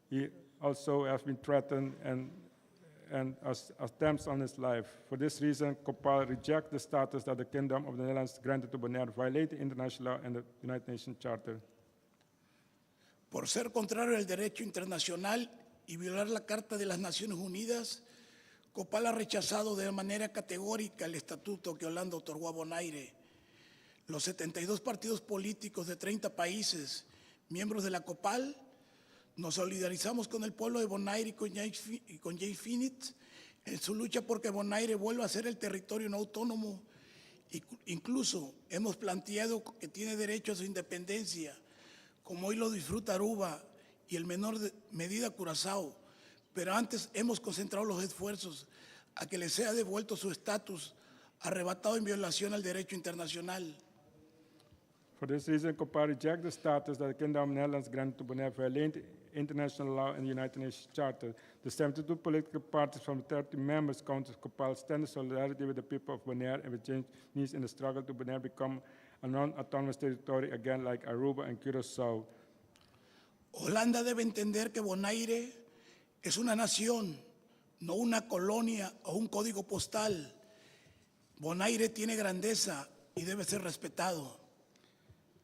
He also has been threatened and attempts on his life. For this reason, COPAL rejects the status that the Kingdom of the Netherlands granted to Bonaire, violating international law and the United Nations Charter. Por ser contrario al derecho internacional y violar la Carta de las Naciones Unidas, COPAL ha rechazado de manera categórica el estatuto que Holanda otorgó a Bonaire. Los 72 partidos políticos de 30 países, miembros de la COPAL, nos solidarizamos con el pueblo de Bonaire y con Jay Finis en su lucha porque Bonaire vuelva a ser el territorio no autónomo. Incluso hemos planteado que tiene derecho a su independencia, como hoy lo disfruta Aruba y en menor medida Curazao. Pero antes hemos concentrado los esfuerzos a que le sea devuelto su estatus arrebatado en violación al derecho internacional. For this reason, COPAL rejects the status that the Kingdom of the Netherlands granted to Bonaire, violating international law and the United Nations Charter. The 72 political parties from 30 members countries COPAL stand in solidarity with the people of Bonaire and with James Finis in the struggle to Bonaire become a non-autonomous territory again like Aruba and Curaçao. Holanda debe entender que Bonaire es una nación, no una colonia o un código postal. Bonaire tiene grandeza y debe ser respetado.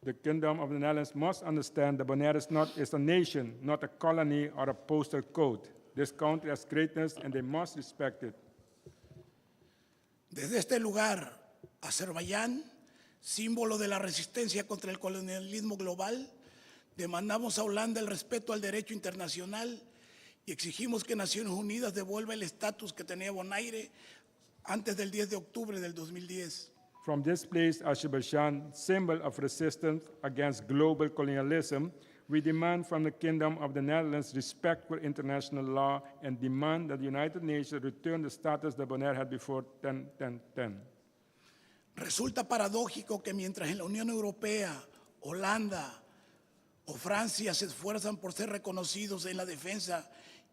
The Kingdom of the Netherlands must understand that Bonaire is a nation, not a colony or a postal code. This country has greatness and they must respect it. Desde este lugar, Azerbaiyán, símbolo de la resistencia contra el colonialismo global, demandamos a Holanda el respeto al derecho internacional y exigimos que Naciones Unidas devuelva el estatus que tenía Bonaire antes del 10 de octubre del 2010. From this place, Azerbaijan, symbol of resistance against global colonialism, we demand from the Kingdom of the Netherlands respect for international law and demand that the United Nations return the status that Bonaire had before 10-10-10. Resulta paradójico que mientras en la Unión Europea Holanda o Francia se esfuerzan por ser reconocidos en la defensa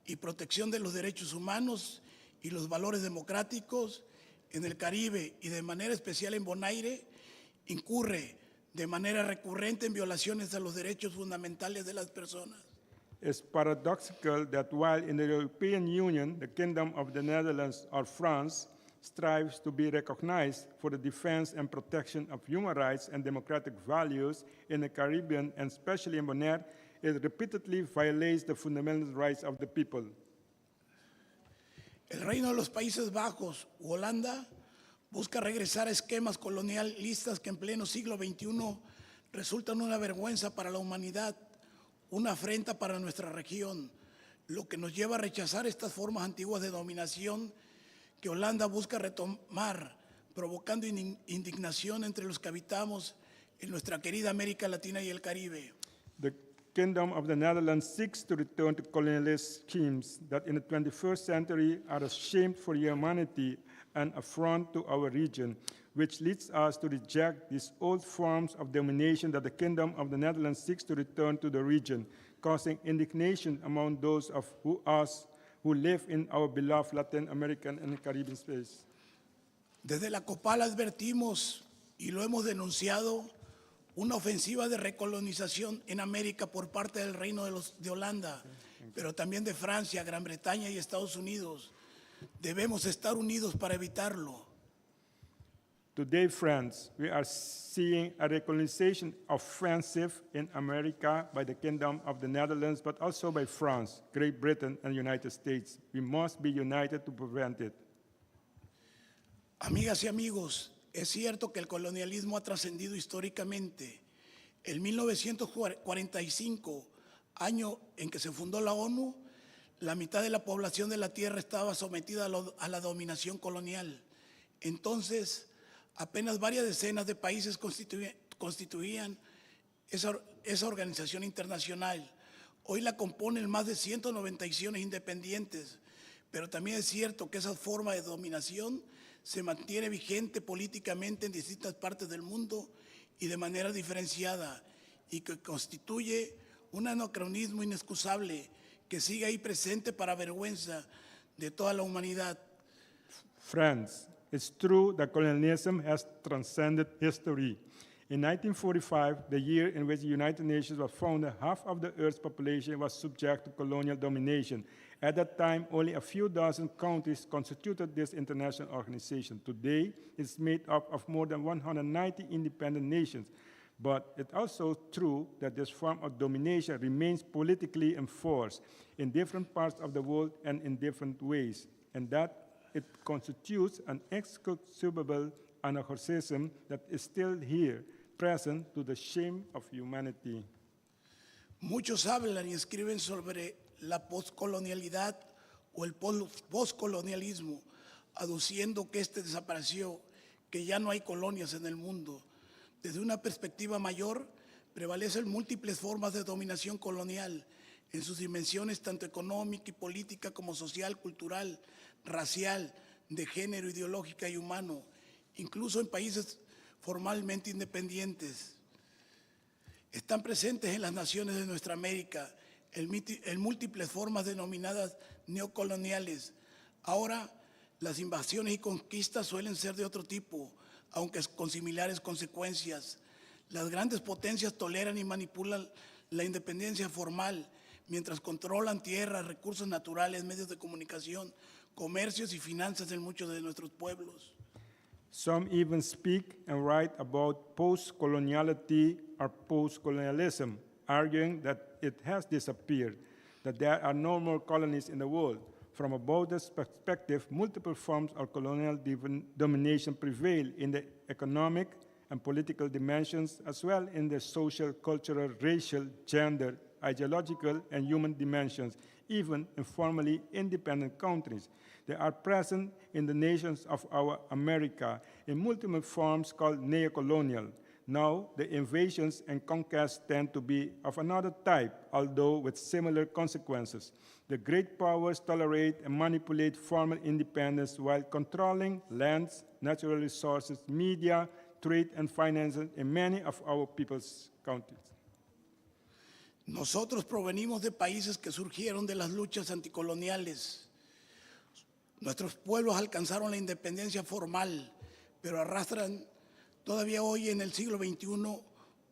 y protección de los derechos humanos y los valores democráticos, en el Caribe y de manera especial en Bonaire, incurre de manera recurrente en violaciones a los derechos fundamentales de las personas. It's paradoxical that while in the European Union, the Kingdom of the Netherlands or France strives to be recognized for the defense and protection of human rights and democratic values, in the Caribbean and especially in Bonaire, it repeatedly violates the fundamental rights of the people. El Reino de los Países Bajos u Holanda busca regresar a esquemas colonialistas que en pleno siglo XXI resultan una vergüenza para la humanidad, una afrenta para nuestra región, lo que nos lleva a rechazar estas formas antiguas de dominación que Holanda busca retomar, provocando indignación entre los que habitamos en nuestra querida América Latina y el Caribe. The Kingdom of the Netherlands seeks to return to colonialist schemes that in the 21st century are a shame for humanity and affront to our region, which leads us to reject these old forms of domination that the Kingdom of the Netherlands seeks to return to the region, causing indignation among those of us who live in our beloved Latin American and Caribbean space. Desde la COPAL advertimos y lo hemos denunciado una ofensiva de recolonización en América por parte del Reino de Holanda, pero también de Francia, Gran Bretaña y Estados Unidos. Debemos estar unidos para evitarlo. Today, friends, we are seeing a recolonization offensive in America by the Kingdom of the Netherlands, but also by France, Great Britain, and the United States. We must be united to prevent it. Amigas y amigos, es cierto que el colonialismo ha trascendido históricamente. En 1945, año en que se fundó la ONU, la mitad de la población de la Tierra estaba sometida a la dominación colonial. Entonces, apenas varias decenas de países constituían esa organización internacional. Hoy la componen más de 190 naciones independientes, pero también es cierto que esa forma de dominación se mantiene vigente políticamente en distintas partes del mundo y de manera diferenciada, y que constituye un anacronismo inexcusable que sigue ahí presente para vergüenza de toda la humanidad. Friends, it's true that colonialism has transcended history. In 1945, the year in which the United Nations was founded, half of the Earth's population was subject to colonial domination. At that time, only a few dozen countries constituted this international organization. Today, it's made up of more than 190 independent nations. But it's also true that this form of domination remains politically enforced in different parts of the world and in different ways, and that it constitutes an inexcusable anachronism that is still here, present to the shame of humanity. Muchos hablan y escriben sobre la poscolonialidad o el poscolonialismo, aduciendo que este desapareció, que ya no hay colonias en el mundo. Desde una perspectiva mayor, prevalecen múltiples formas de dominación colonial en sus dimensiones tanto económica y política como social, cultural, racial, de género, ideológica y humano, incluso en países formalmente independientes. Están presentes en las naciones de nuestra América en múltiples formas denominadas neocoloniales. Ahora, las invasiones y conquistas suelen ser de otro tipo, aunque con similares consecuencias. Las grandes potencias toleran y manipulan la independencia formal, mientras controlan tierras, recursos naturales, medios de comunicación, comercios y finanzas en muchos de nuestros pueblos. Some even speak and write about post-coloniality or post-colonialism, arguing that it has disappeared, that there are no more colonies in the world. From a Buddhist perspective, multiple forms of colonial domination prevail in the economic and political dimensions, as well in the social, cultural, racial, gender, ideological, and human dimensions, even in formerly independent countries. They are present in the nations of our America in multiple forms called neocolonial. Now, the invasions and conquests tend to be of another type, although with similar consequences. The great powers tolerate and manipulate formal independence while controlling lands, natural resources, media, trade, and finances in many of our people's countries. Nosotros provenimos de países que surgieron de las luchas anticoloniales. Nuestros pueblos alcanzaron la independencia formal, pero arrastran todavía hoy en el siglo XXI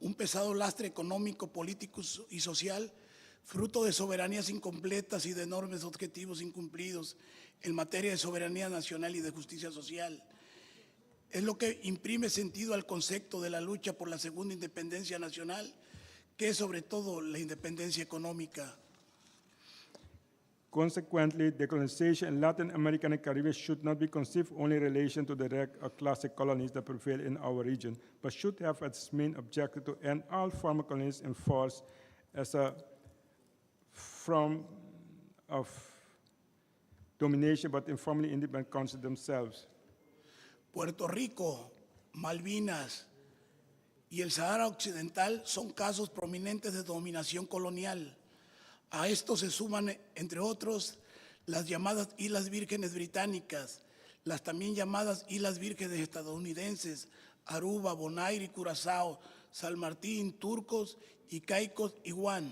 un pesado lastre económico, político y social, fruto de soberanías incompletas y de enormes objetivos incumplidos en materia de soberanía nacional y de justicia social. Es lo que imprime sentido al concepto de la lucha por la segunda independencia nacional, que es sobre todo la independencia económica. Consequently, decolonization in Latin America and the Caribbean should not be conceived only in relation to the direct or classic colonies that prevail in our region, but should have as main objective to end all former colonies in force as a form of domination, but informally independent countries themselves. Puerto Rico, Malvinas y el Sahara Occidental son casos prominentes de dominación colonial. A esto se suman, entre otros, las llamadas Islas Vírgenes Británicas, las también llamadas Islas Vírgenes estadounidenses, Aruba, Bonaire y Curazao, San Martín, Turcos y Caicos y Guam.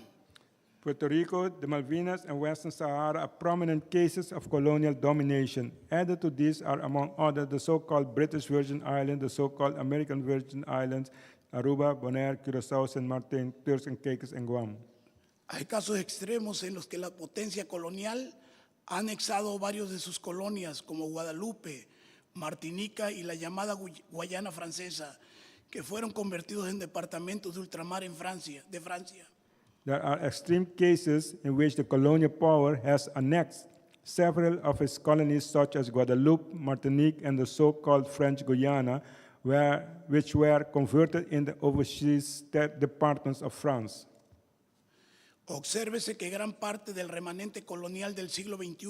Puerto Rico, the Malvinas, and Western Sahara are prominent cases of colonial domination. Added to these are, among others, the so-called British Virgin Islands, the so-called American Virgin Islands, Aruba, Bonaire, Curazao, San Martín, Turks and Caicos, and Guam. Hay casos extremos en los que la potencia colonial ha anexado varios de sus colonias, como Guadalupe, Martinica y la llamada Guayana Francesa, que fueron convertidos en departamentos de ultramar de Francia. There are extreme cases in which the colonial power has annexed several of its colonies, such as Guadeloupe, Martinique, and the so-called French Guiana, which were converted in the overseas departments of France. Obsérvese que gran parte del remanente colonial del siglo XXI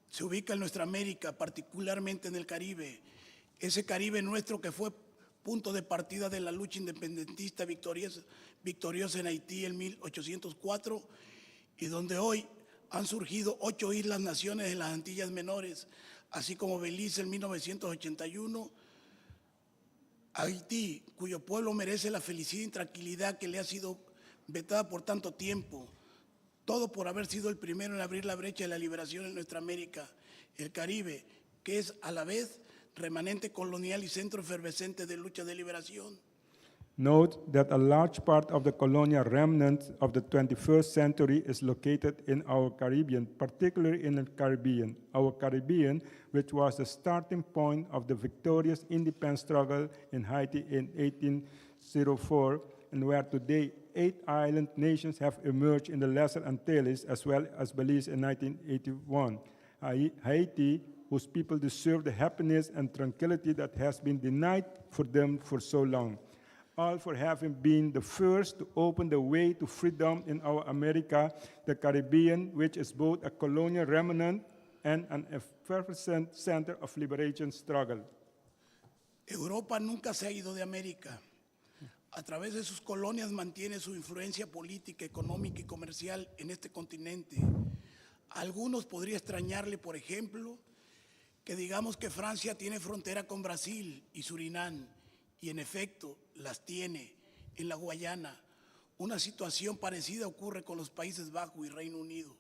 se ubica en nuestra América, particularmente en el Caribe. Ese Caribe nuestro que fue punto de partida de la lucha independentista victoriosa en Haití en 1804 y donde hoy han surgido 8 islas-naciones en las Antillas Menores, así como Belice en 1981, Haití, cuyo pueblo merece la felicidad y tranquilidad que le ha sido vetada por tanto tiempo, todo por haber sido el primero en abrir la brecha de la liberación en nuestra América, el Caribe, que es a la vez remanente colonial y centro efervescente de lucha de liberación. Note that a large part of the colonial remnant of the 21st century is located in our Caribbean, particularly in the Caribbean. Our Caribbean, which was the starting point of the victorious independence struggle in Haiti in 1804, and where today 8 island nations have emerged in the Lesser Antilles, as well as Belize in 1981. Haiti, whose people deserve the happiness and tranquility that has been denied for them for so long. All for having been the first to open the way to freedom in our America, the Caribbean, which is both a colonial remnant and an effervescent center of liberation struggle. Europa nunca se ha ido de América. A través de sus colonias mantiene su influencia política, económica y comercial en este continente. A algunos podría extrañarle, por ejemplo, que digamos que Francia tiene frontera con Brasil y Surinam, y en efecto las tiene en la Guayana. Una situación parecida ocurre con los Países Bajos y Reino Unido.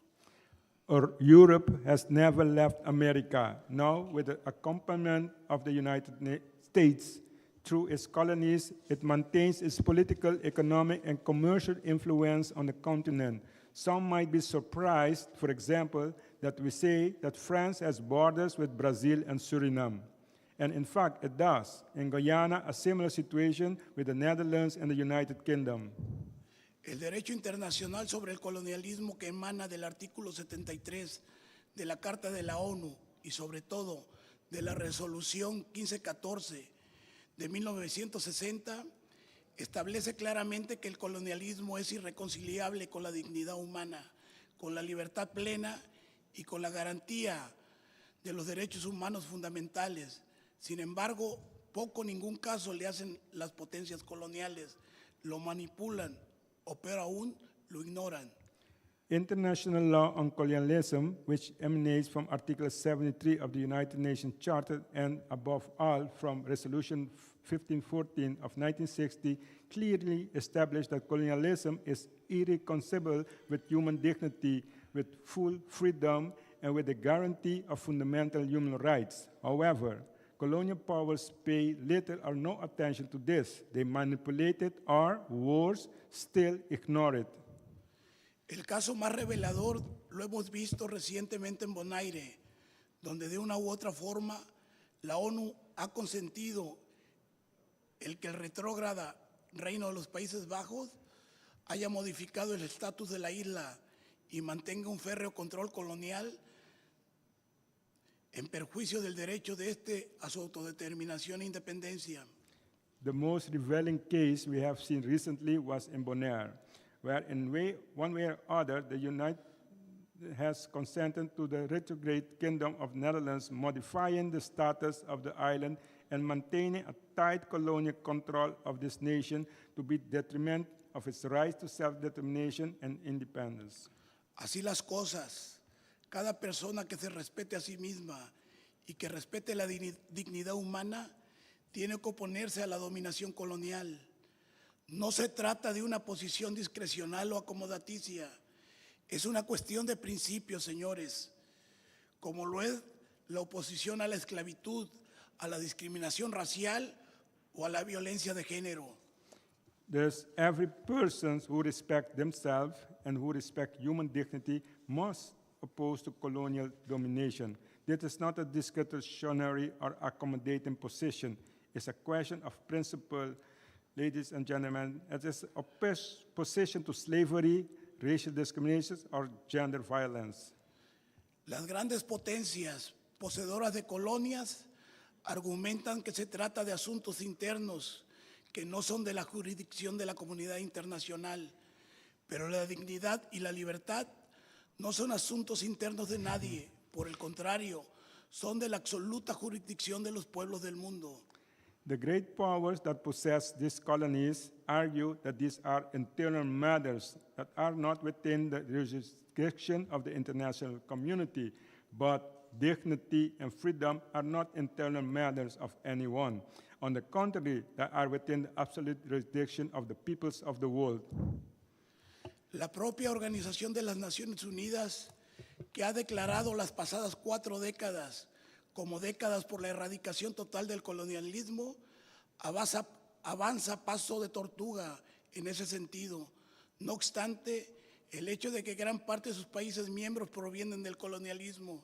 Or Europe has never left America. Now, with the accompaniment of the United States, through its colonies, it maintains its political, economic, and commercial influence on the continent. Some might be surprised, for example, that we say that France has borders with Brazil and Suriname. And in fact, it does. In Guyana, a similar situation with the Netherlands and the United Kingdom. El derecho internacional sobre el colonialismo que emana del artículo 73 de la Carta de la ONU y sobre todo de la Resolución 1514 de 1960 establece claramente que el colonialismo es irreconciliable con la dignidad humana, con la libertad plena y con la garantía de los derechos humanos fundamentales. Sin embargo, poco o ningún caso le hacen las potencias coloniales, lo manipulan o peor aún, lo ignoran. International law on colonialism, which emanates from Article 73 of the United Nations Charter and, above all, from Resolution 1514 of 1960, clearly established that colonialism is irreconcilable with human dignity, with full freedom, and with the guarantee of fundamental human rights. However, colonial powers pay little or no attention to this. They manipulate it or, worse, still ignore it. El caso más revelador lo hemos visto recientemente en Bonaire, donde de una u otra forma la ONU ha consentido el que el retrógrada Reino de los Países Bajos haya modificado el estatus de la isla y mantenga un férreo control colonial en perjuicio del derecho de este a su autodeterminación e independencia. The most revealing case we have seen recently was in Bonaire, where in one way or other, the United has consented to the retrograde Kingdom of Netherlands modifying the status of the island and maintaining a tight colonial control of this nation to be detriment of its right to self-determination and independence. Así las cosas, cada persona que se respete a sí misma y que respete la dignidad humana tiene que oponerse a la dominación colonial. No se trata de una posición discrecional o acomodaticia, es una cuestión de principios, señores, como lo es la oposición a la esclavitud, a la discriminación racial o a la violencia de género. Thus, every person who respects themselves and who respects human dignity must oppose to colonial domination. This is not a discretionary or accommodating position. It's a question of principle, ladies and gentlemen. It is opposition to slavery, racial discrimination, or gender violence. Las grandes potencias poseedoras de colonias argumentan que se trata de asuntos internos que no son de la jurisdicción de la comunidad internacional, pero la dignidad y la libertad no son asuntos internos de nadie, por el contrario, son de la absoluta jurisdicción de los pueblos del mundo. The great powers that possess these colonies argue that these are internal matters that are not within the jurisdiction of the international community, but dignity and freedom are not internal matters of anyone. On the contrary, they are within the absolute jurisdiction of the peoples of the world. La propia Organización de las Naciones Unidas, que ha declarado las pasadas 4 décadas como décadas por la erradicación total del colonialismo, avanza a paso de tortuga en ese sentido. No obstante, el hecho de que gran parte de sus países miembros provienen del colonialismo.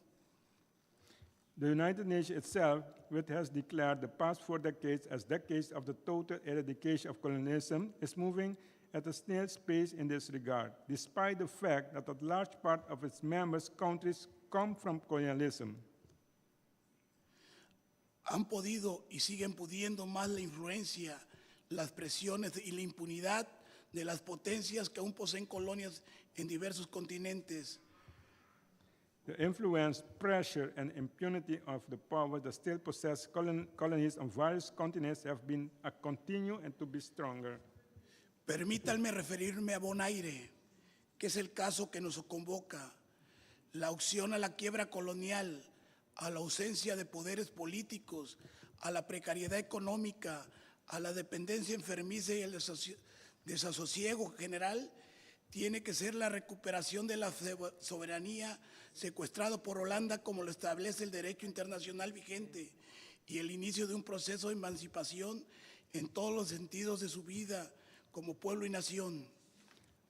The United Nations itself, which has declared the past 4 decades as decades of the total eradication of colonialism, is moving at a snail's pace in this regard, despite the fact that a large part of its members' countries come from colonialism. Han podido y siguen pudiendo más la influencia, las presiones y la impunidad de las potencias que aún poseen colonias en diversos continentes. The influence, pressure, and impunity of the powers that still possess colonies on various continents have been a continue and to be stronger. Permítanme referirme a Bonaire, que es el caso que nos convoca. La opción a la quiebra colonial, a la ausencia de poderes políticos, a la precariedad económica, a la dependencia enfermiza y el desasosiego general, tiene que ser la recuperación de la soberanía secuestrado por Holanda como lo establece el derecho internacional vigente y el inicio de un proceso de emancipación en todos los sentidos de su vida como pueblo y nación.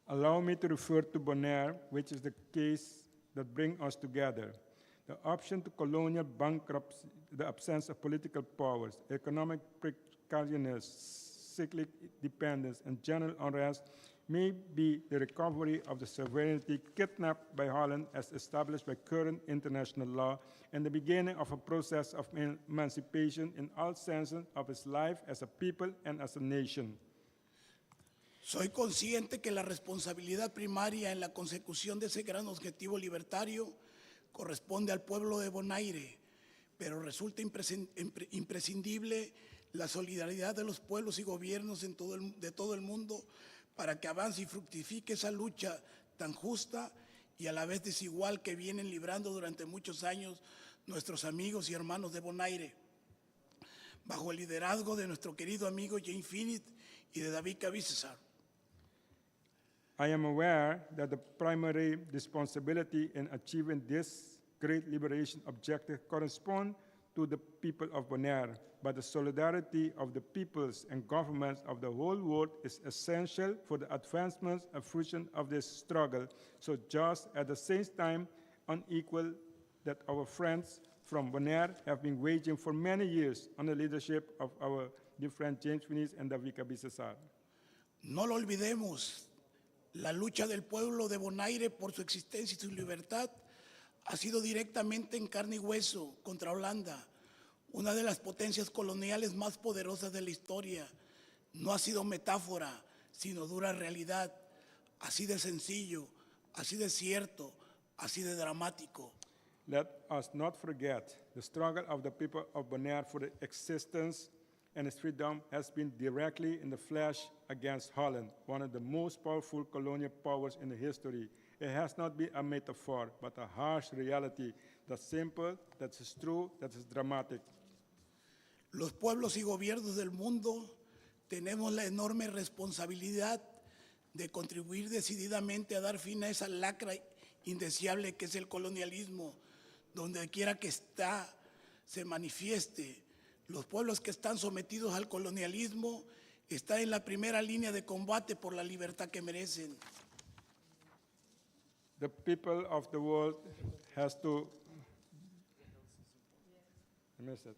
Allow me to refer to Bonaire, which is the case that brings us together. The option to colonial bankruptcy, the absence of political powers, economic precariousness, cyclic dependence, and general unrest may be the recovery of the sovereignty kidnapped by Holland as established by current international law and the beginning of a process of emancipation in all senses of its life as a people and as a nation. Soy consciente que la responsabilidad primaria en la consecución de ese gran objetivo libertario corresponde al pueblo de Bonaire, pero resulta imprescindible la solidaridad de los pueblos y gobiernos de todo el mundo para que avance y fructifique esa lucha tan justa y a la vez desigual que vienen librando durante muchos años nuestros amigos y hermanos de Bonaire, bajo el liderazgo de nuestro querido amigo Jane Finit y de David Cabizesar. I am aware that the primary responsibility in achieving this great liberation objective corresponds to the people of Bonaire, but the solidarity of the peoples and governments of the whole world is essential for the advancement and fruition of this struggle, so just at the same time unequal that our friends from Bonaire have been waging for many years under the leadership of our dear friend James Finis and David Cabizesar. No lo olvidemos, la lucha del pueblo de Bonaire por su existencia y su libertad ha sido directamente en carne y hueso contra Holanda, una de las potencias coloniales más poderosas de la historia. No ha sido metáfora, sino dura realidad, así de sencillo, así de cierto, así de dramático. Let us not forget the struggle of the people of Bonaire for the existence and its freedom has been directly in the flesh against Holland, one of the most powerful colonial powers in the history. It has not been a metaphor, but a harsh reality that's simple, that is true, that is dramatic. Los pueblos y gobiernos del mundo tenemos la enorme responsabilidad de contribuir decididamente a dar fin a esa lacra indeseable que es el colonialismo, donde quiera que está, se manifieste. Los pueblos que están sometidos al colonialismo están en la primera línea de combate por la libertad que merecen. The people of the world has to. I missed it.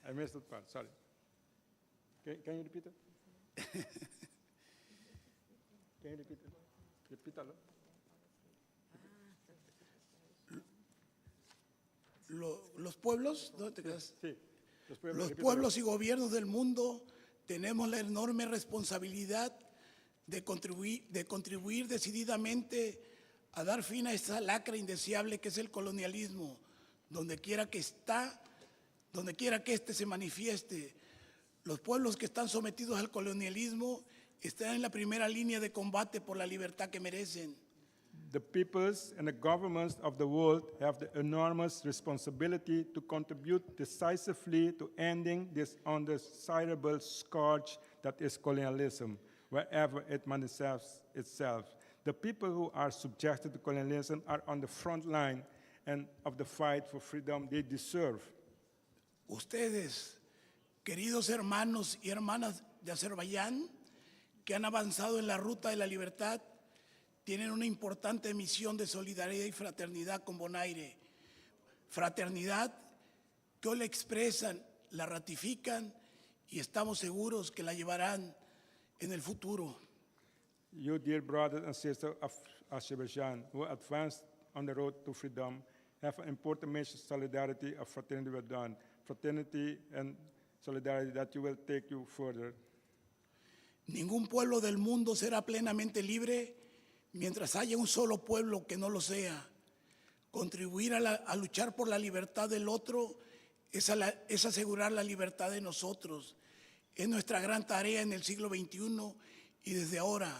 I missed that part, sorry. Can you repeat it? Can you repeat it? Repítalo. Los pueblos, ¿dónde te quedas? Sí, Los repítalo. pueblos y gobiernos del mundo tenemos la enorme responsabilidad de contribuir decididamente a dar fin a esa lacra indeseable que es el colonialismo, donde quiera que éste se manifieste. Los pueblos que están sometidos al colonialismo están en la primera línea de combate por la libertad que merecen. The peoples and the governments of the world have the enormous responsibility to contribute decisively to ending this undesirable scourge that is colonialism, wherever it manifests itself. The people who are subjected to colonialism are on the front line and of the fight for freedom they deserve. Ustedes, queridos hermanos y hermanas de Azerbaiyán, que han avanzado en la ruta de la libertad, tienen una importante misión de solidaridad y fraternidad con Bonaire. Fraternidad que hoy la expresan, la ratifican y estamos seguros que la llevarán en el futuro. You, dear brothers and sisters of Azerbaijan, who advanced on the road to freedom, have an important message of solidarity, of fraternity with done. Fraternity and solidarity that you will take you further. Ningún pueblo del mundo será plenamente libre mientras haya un solo pueblo que no lo sea. Contribuir a luchar por la libertad del otro es asegurar la libertad de nosotros. Es nuestra gran tarea en el siglo XXI y desde ahora,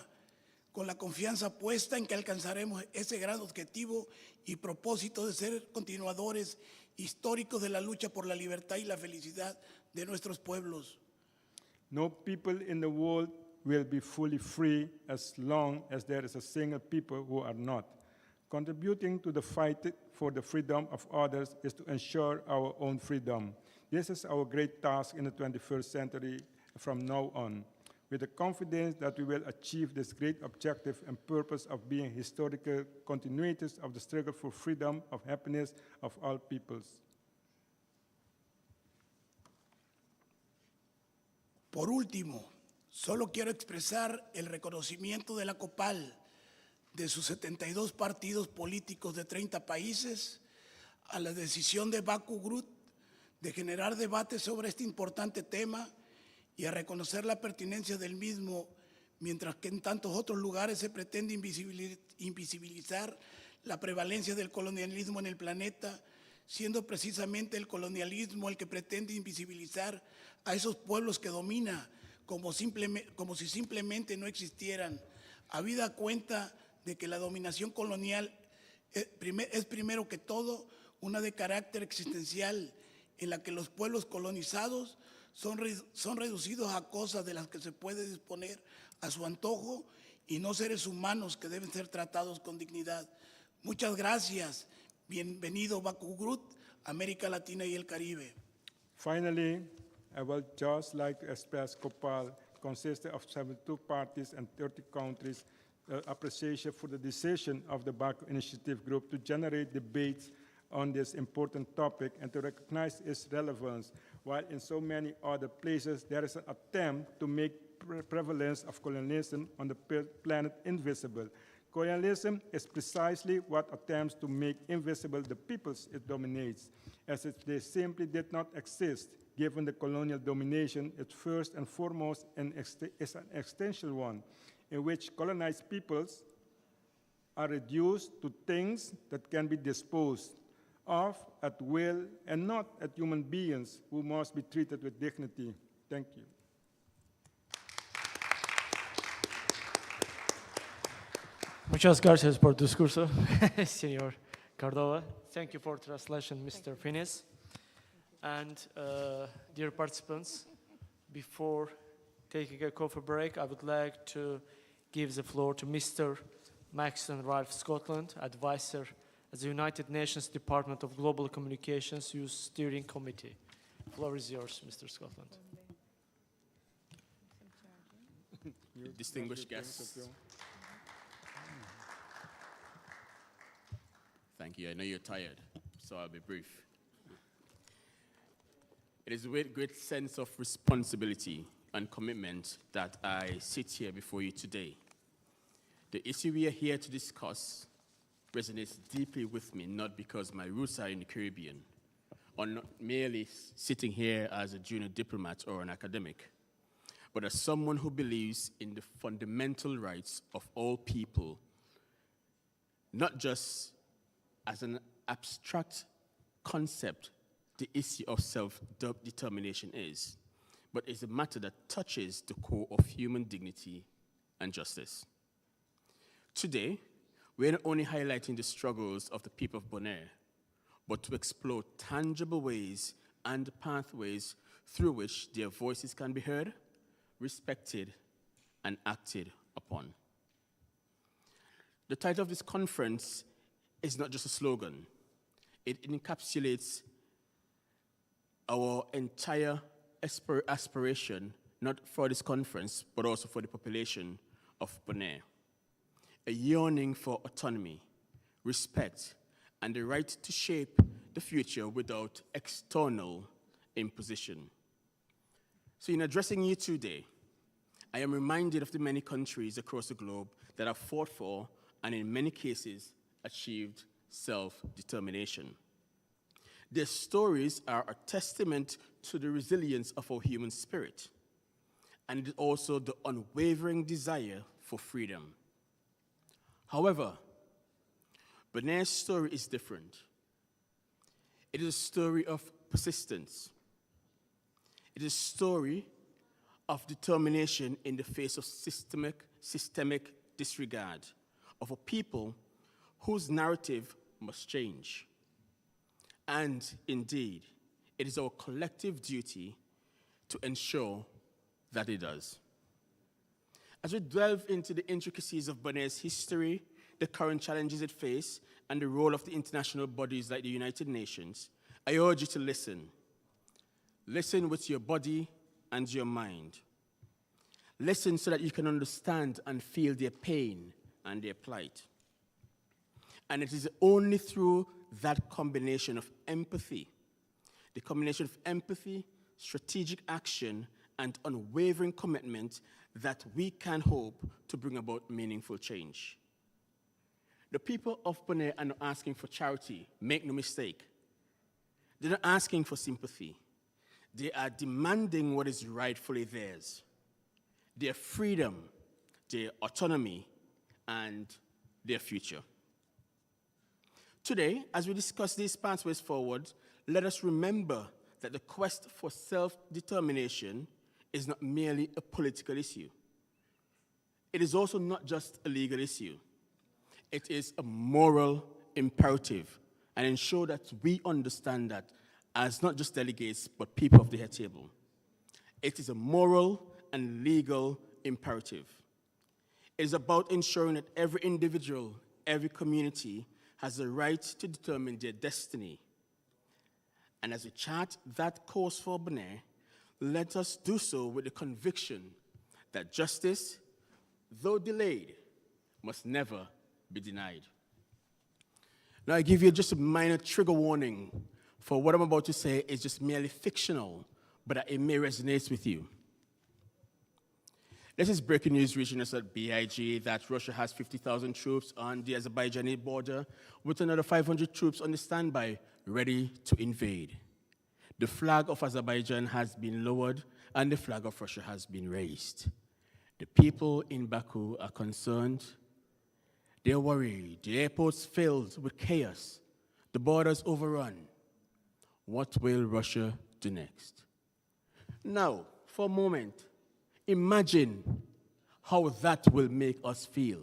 con la confianza puesta en que alcanzaremos ese gran objetivo y propósito de ser continuadores históricos de la lucha por la libertad y la felicidad de nuestros pueblos. No people in the world will be fully free as long as there is a single people who are not. Contributing to the fight for the freedom of others is to ensure our own freedom. This is our great task in the 21st century from now on, with the confidence that we will achieve this great objective and purpose of being historical continuators of the struggle for freedom, of happiness of all peoples. Por último, solo quiero expresar el reconocimiento de la COPAL, de sus 72 partidos políticos de 30 países, a la decisión de Baku Group de generar debates sobre este importante tema y a reconocer la pertinencia del mismo, mientras que en tantos otros lugares se pretende invisibilizar la prevalencia del colonialismo en el planeta, siendo precisamente el colonialismo el que pretende invisibilizar a esos pueblos que domina como si simplemente no existieran. habida cuenta de que la dominación colonial es primero que todo una de carácter existencial en la que los pueblos colonizados son reducidos a cosas de las que se puede disponer a su antojo y no seres humanos que deben ser tratados con dignidad. Muchas gracias. Bienvenido Baku Group, América Latina y el Caribe. Finally, I would just like to express COPAL, consisting of 72 parties and 30 countries, appreciation for the decision of the Baku Initiative Group to generate debates on this important topic and to recognize its relevance, while in so many other places there is an attempt to make prevalence of colonialism on the planet invisible. Colonialism is precisely what attempts to make invisible the peoples it dominates, as if they simply did not exist, given the colonial domination. It first and foremost is an existential one, in which colonized peoples are reduced to things that can be disposed of at will and not as human beings who must be treated with dignity. Thank you. Muchas gracias por discurso, Señor Cordova. Thank you for translation, Mr. Finis. And dear participants, before taking a coffee break, I would like to give the floor to Mr. Maxon Ralph Scotland, advisor at the United Nations Department of Global Communications Youth Steering Committee. The floor is yours, Mr. Scotland. Distinguished guests. Thank you. I know you're tired, so I'll be brief. It is with great sense of responsibility and commitment that I sit here before you today. The issue we are here to discuss resonates deeply with me, not because my roots are in the Caribbean, or not merely sitting here as a junior diplomat or an academic, but as someone who believes in the fundamental rights of all people, not just as an abstract concept the issue of self-determination is, but is a matter that touches the core of human dignity and justice. Today, we're not only highlighting the struggles of the people of Bonaire, but to explore tangible ways and pathways through which their voices can be heard, respected, and acted upon. The title of this conference is not just a slogan. It encapsulates our entire aspiration, not for this conference, but also for the population of Bonaire. A yearning for autonomy, respect, and the right to shape the future without external imposition. So in addressing you today, I am reminded of the many countries across the globe that have fought for, and in many cases, achieved self-determination. Their stories are a testament to the resilience of our human spirit, and also the unwavering desire for freedom. However, Bonaire's story is different. It is a story of persistence. It is a story of determination in the face of systemic disregard of a people whose narrative must change. And indeed, it is our collective duty to ensure that it does. As we delve into the intricacies of Bonaire's history, the current challenges it faces, and the role of the international bodies like the United Nations, I urge you to listen. Listen with your body and your mind. Listen so that you can understand and feel their pain and their plight. And it is only through that combination of empathy, the combination of empathy, strategic action, and unwavering commitment that we can hope to bring about meaningful change. The people of Bonaire are not asking for charity, make no mistake. They're not asking for sympathy. They are demanding what is rightfully theirs: their freedom, their autonomy, and their future. Today, as we discuss these pathways forward, let us remember that the quest for self-determination is not merely a political issue. it is also not just a legal issue. It is a moral imperative, and ensure that we understand that as not just delegates, but people of the head table. It is a moral and legal imperative. It is about ensuring that every individual, every community has the right to determine their destiny. And as we chart that course for Bonaire, let us do so with the conviction that justice, though delayed, must never be denied. Now, I give you just a minor trigger warning, for what I'm about to say is just merely fictional, but it may resonate with you. This is breaking news reaching us at BIG that Russia has 50,000 troops on the Azerbaijani border, with another 500 troops on the standby, ready to invade. The flag of Azerbaijan has been lowered, and the flag of Russia has been raised. The people in Baku are concerned. They're worried. The airport's filled with chaos. The borders overrun. What will Russia do next? Now, for a moment, imagine how that will make us feel,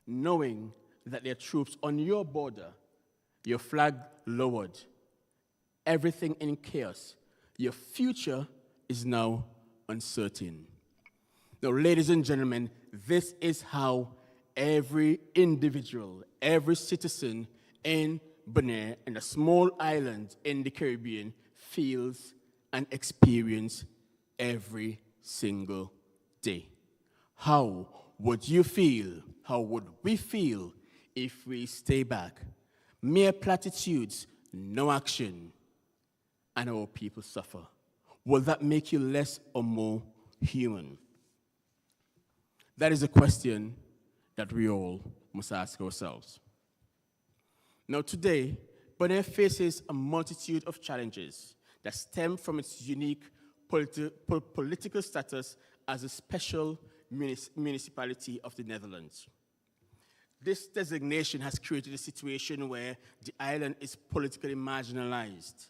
knowing that there are troops on your border, your flag lowered, everything in chaos. Your future is now uncertain. Now, ladies and gentlemen, this is how every individual, every citizen in Bonaire, and a small island in the Caribbean, feels and experiences every single day. How would you feel? How would we feel if we stay back? Mere platitudes, no action, and our people suffer. Will that make you less or more human? That is a question that we all must ask ourselves. Now today, Bonaire faces a multitude of challenges that stem from its unique political status as a special municipality of the Netherlands. This designation has created a situation where the island is politically marginalized,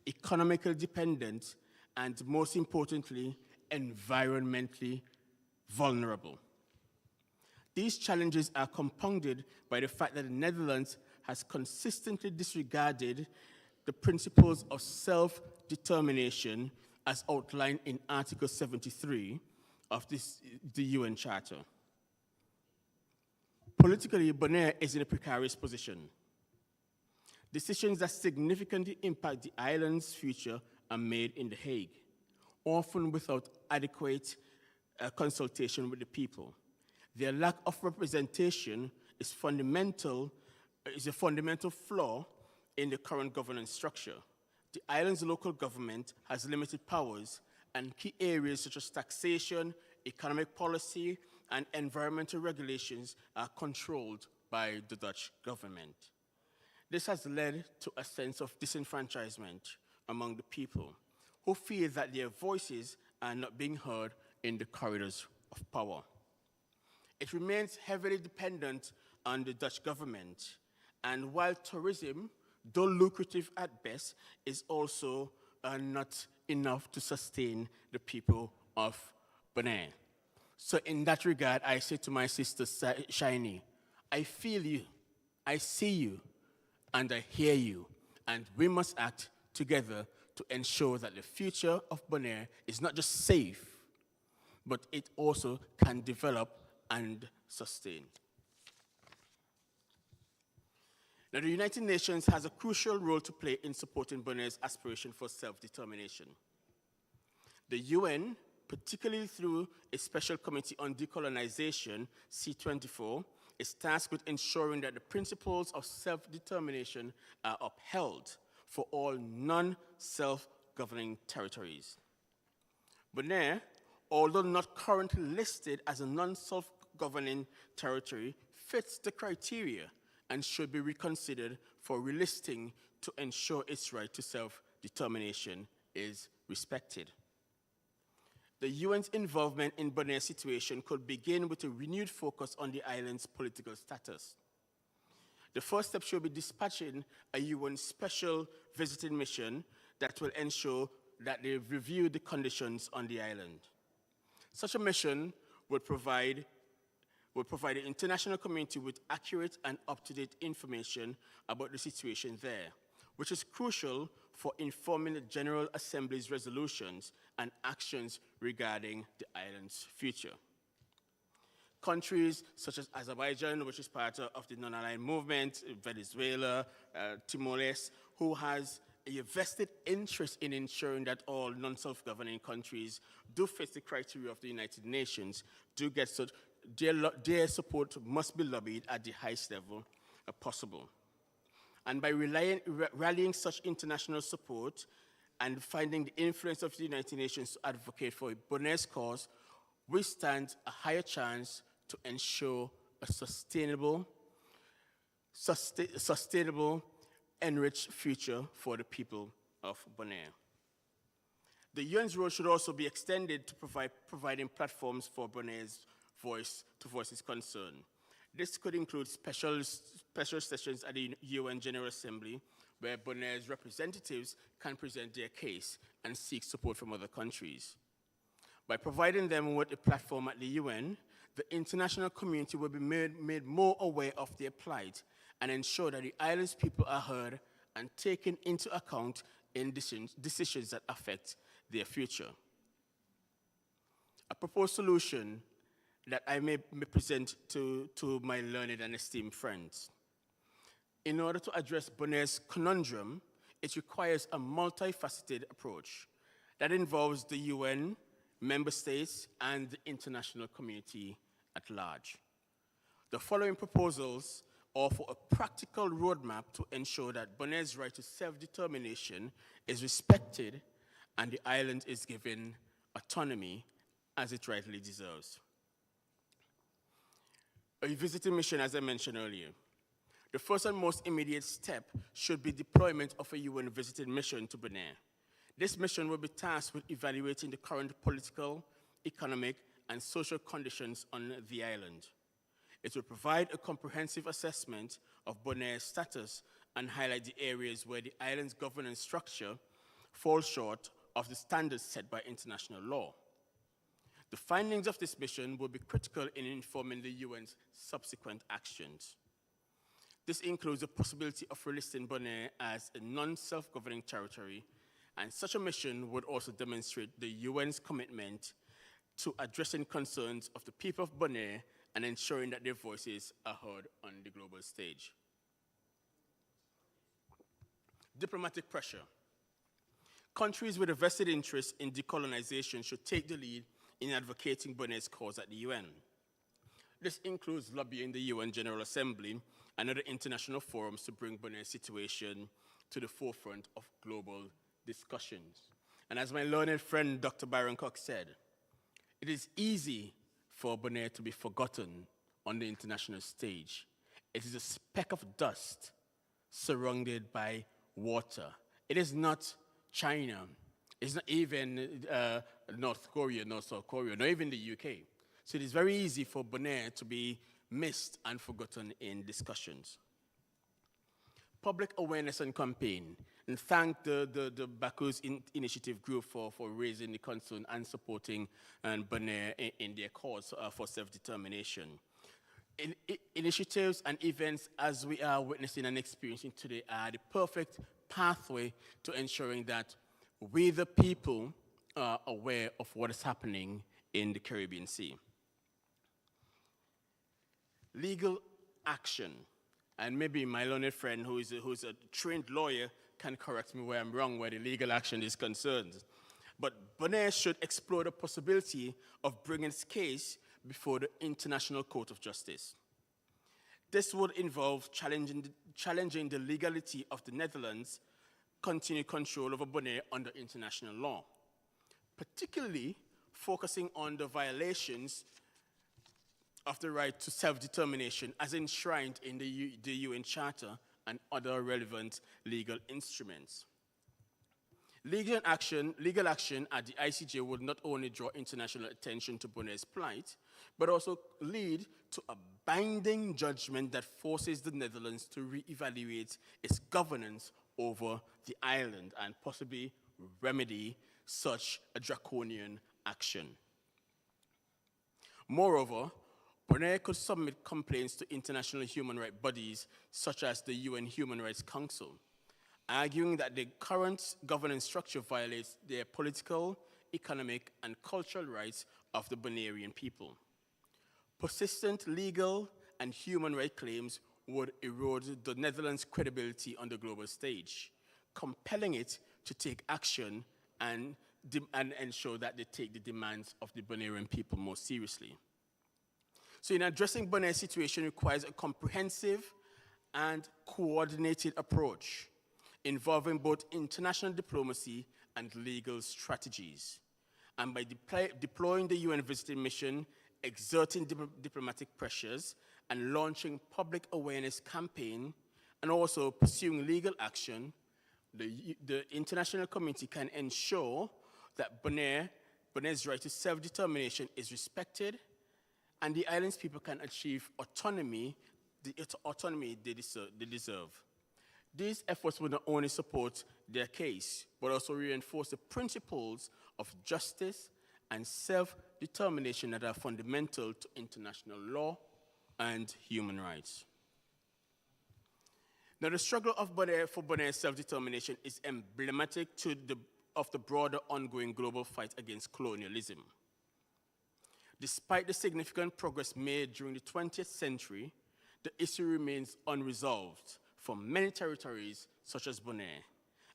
economically dependent, and most importantly, environmentally vulnerable. These challenges are compounded by the fact that the Netherlands has consistently disregarded the principles of self-determination as outlined in Article 73 of the UN Charter. Politically, Bonaire is in a precarious position. Decisions that significantly impact the island's future are made in The Hague, often without adequate consultation with the people. Their lack of representation is a fundamental flaw in the current governance structure. The island's local government has limited powers, and key areas such as taxation, economic policy, and environmental regulations are controlled by the Dutch government. This has led to a sense of disenfranchisement among the people, who feel that their voices are not being heard in the corridors of power. It remains heavily dependent on the Dutch government, and while tourism, though lucrative at best, is also not enough to sustain the people of Bonaire. So in that regard, I say to my sister Shiny, I feel you, I see you, and I hear you, and we must act together to ensure that the future of Bonaire is not just safe, but it also can develop and sustain. Now, the United Nations has a crucial role to play in supporting Bonaire's aspiration for self-determination. The UN, particularly through a Special Committee on Decolonization, C24, is tasked with ensuring that the principles of self-determination are upheld for all non-self-governing territories. Bonaire, although not currently listed as a non-self-governing territory, fits the criteria and should be reconsidered for relisting to ensure its right to self-determination is respected. The UN's involvement in Bonaire's situation could begin with a renewed focus on the island's political status. The first step should be dispatching a UN special visiting mission that will ensure that they review the conditions on the island. Such a mission would provide will provide the international community with accurate and up-to-date information about the situation there, which is crucial for informing the General Assembly's resolutions and actions regarding the island's future. Countries such as Azerbaijan, which is part of the non-aligned movement, Venezuela, Timor-Leste, who has a vested interest in ensuring that all non-self-governing countries do fit the criteria of the United Nations, do get such, their support must be lobbied at the highest level possible. And by rallying such international support and finding the influence of the United Nations to advocate for Bonaire's cause, we stand a higher chance to ensure a sustainable, enriched future for the people of Bonaire. The UN's role should also be extended to providing platforms for Bonaire's voice to voice its concern. This could include special sessions at the UN General Assembly, where Bonaire's representatives can present their case and seek support from other countries. By providing them with a platform at the UN, the international community will be made more aware of their plight and ensure that the island's people are heard and taken into account in decisions that affect their future. A proposed solution that I may present to my learned and esteemed friends. In order to address Bonaire's conundrum, it requires a multifaceted approach that involves the UN, member states, and the international community at large. The following proposals offer a practical roadmap to ensure that Bonaire's right to self-determination is respected and the island is given autonomy as it rightly deserves. A visiting mission, as I mentioned earlier. The first and most immediate step should be deployment of a UN visiting mission to Bonaire. This mission will be tasked with evaluating the current political, economic, and social conditions on the island. It will provide a comprehensive assessment of Bonaire's status and highlight the areas where the island's governance structure falls short of the standards set by international law. The findings of this mission will be critical in informing the UN's subsequent actions. This includes the possibility of relisting Bonaire as a non-self-governing territory, and such a mission would also demonstrate the UN's commitment to addressing concerns of the people of Bonaire and ensuring that their voices are heard on the global stage. Diplomatic pressure. Countries with a vested interest in decolonization should take the lead in advocating Bonaire's cause at the UN. This includes lobbying the UN General Assembly and other international forums to bring Bonaire's situation to the forefront of global discussions. And as my learned friend Dr. Byron Cox said, it is easy for Bonaire to be forgotten on the international stage. It is a speck of dust surrounded by water. It is not China. It's not even North Korea, North South Korea, not even the UK. So it is very easy for Bonaire to be missed and forgotten in discussions. Public awareness and campaign. And thank the Baku's initiative group for raising the concern and supporting Bonaire in their cause for self-determination. Initiatives and events as we are witnessing and experiencing today are the perfect pathway to ensuring that we, the people, are aware of what is happening in the Caribbean Sea. Legal action. And maybe my learned friend who's a trained lawyer can correct me where I'm wrong, where the legal action is concerned. But Bonaire should explore the possibility of bringing its case before the International Court of Justice. This would involve challenging the legality of the Netherlands' continued control over Bonaire under international law, particularly focusing on the violations of the right to self-determination as enshrined in the UN Charter and other relevant legal instruments. Legal action at the ICJ would not only draw international attention to Bonaire's plight, but also lead to a binding judgment that forces the Netherlands to reevaluate its governance over the island and possibly remedy such a draconian action. Moreover, Bonaire could submit complaints to international human rights bodies such as the UN Human Rights Council, arguing that the current governance structure violates their political, economic, and cultural rights of the Bonairean people. Persistent legal and human rights claims would erode the Netherlands' credibility on the global stage, compelling it to take action and ensure that they take the demands of the Bonairean people more seriously. So in addressing Bonaire's situation requires a comprehensive and coordinated approach involving both international diplomacy and legal strategies. And by deploying the UN visiting mission, exerting diplomatic pressures, and launching public awareness campaign, and also pursuing legal action, the international community can ensure that Bonaire's right to self-determination is respected, and the island's people can achieve autonomy, the autonomy they deserve. These efforts will not only support their case, but also reinforce the principles of justice and self-determination that are fundamental to international law and human rights. Now, the struggle of for Bonaire's self-determination is emblematic of the broader ongoing global fight against colonialism. Despite the significant progress made during the 20th century, the issue remains unresolved for many territories such as Bonaire.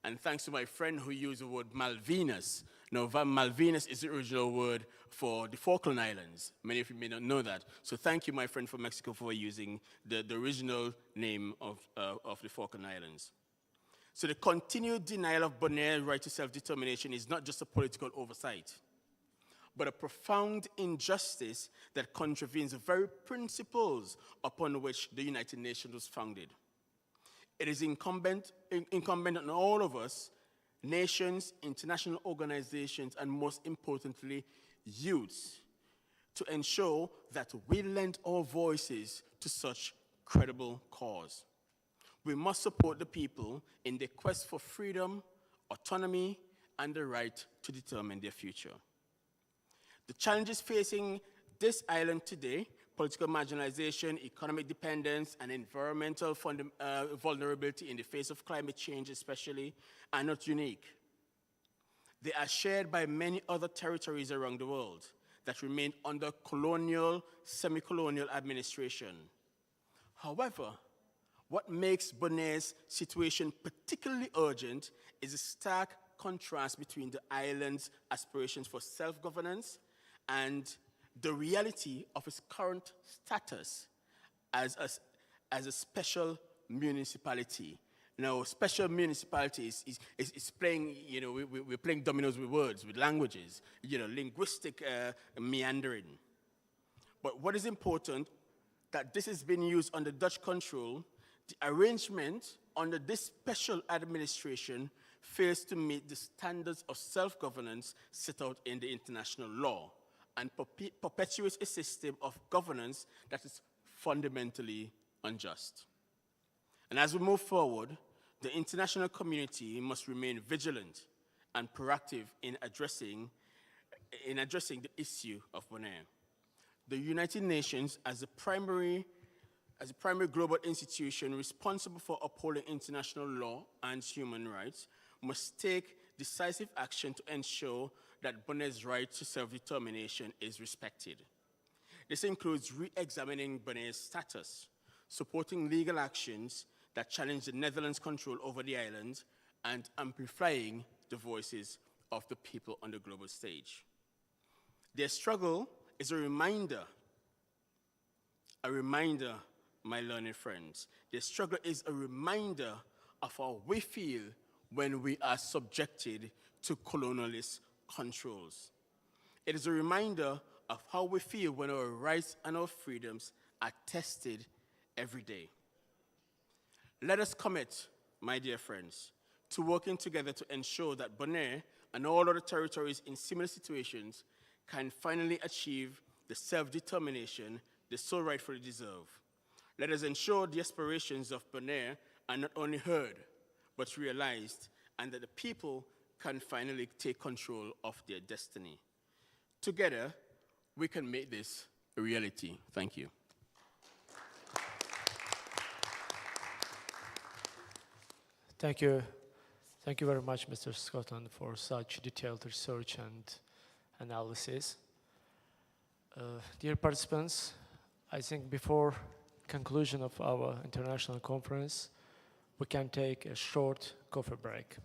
And thanks to my friend who used the word Malvinas. Now, Malvinas is the original word for the Falkland Islands. Many of you may not know that. So thank you, my friend from Mexico, for using the original name of the Falkland Islands. So the continued denial of Bonaire's right to self-determination is not just a political oversight, but a profound injustice that contravenes the very principles upon which the United Nations was founded. It is incumbent on all of us, nations, international organizations, and most importantly, youths, to ensure that we lend our voices to such credible cause. We must support the people in their quest for freedom, autonomy, and the right to determine their future. The challenges facing this island today, political marginalization, economic dependence, and environmental vulnerability in the face of climate change especially, are not unique. They are shared by many other territories around the world that remain under colonial, semi-colonial administration. However, what makes Bonaire's situation particularly urgent is a stark contrast between the island's aspirations for self-governance and the reality of its current status as a special municipality. Now, special municipalities is playing, we're playing dominoes with words, with languages, linguistic meandering. But what is important, that this has been used under Dutch control, the arrangement under this special administration fails to meet the standards of self-governance set out in the international law, and perpetuates a system of governance that is fundamentally unjust. And as we move forward, the international community must remain vigilant and proactive in addressing the issue of Bonaire. The United Nations, as a primary global institution responsible for upholding international law and human rights, must take decisive action to ensure that Bonaire's right to self-determination is respected. This includes re-examining Bonaire's status, supporting legal actions that challenge the Netherlands' control over the island, and amplifying the voices of the people on the global stage. Their struggle is a reminder, my learned friends. Their struggle is a reminder of how we feel when we are subjected to colonialist controls. It is a reminder of how we feel when our rights and our freedoms are tested every day. Let us commit, my dear friends, to working together to ensure that Bonaire and all other territories in similar situations can finally achieve the self-determination they so rightfully deserve. Let us ensure the aspirations of Bonaire are not only heard, but realized, and that the people can finally take control of their destiny. Together, we can make this a reality. Thank you. Thank you. Thank you very much, Mr. Scotland, for such detailed research and analysis. Dear participants, I think before conclusion of our international conference, we can take a short coffee break.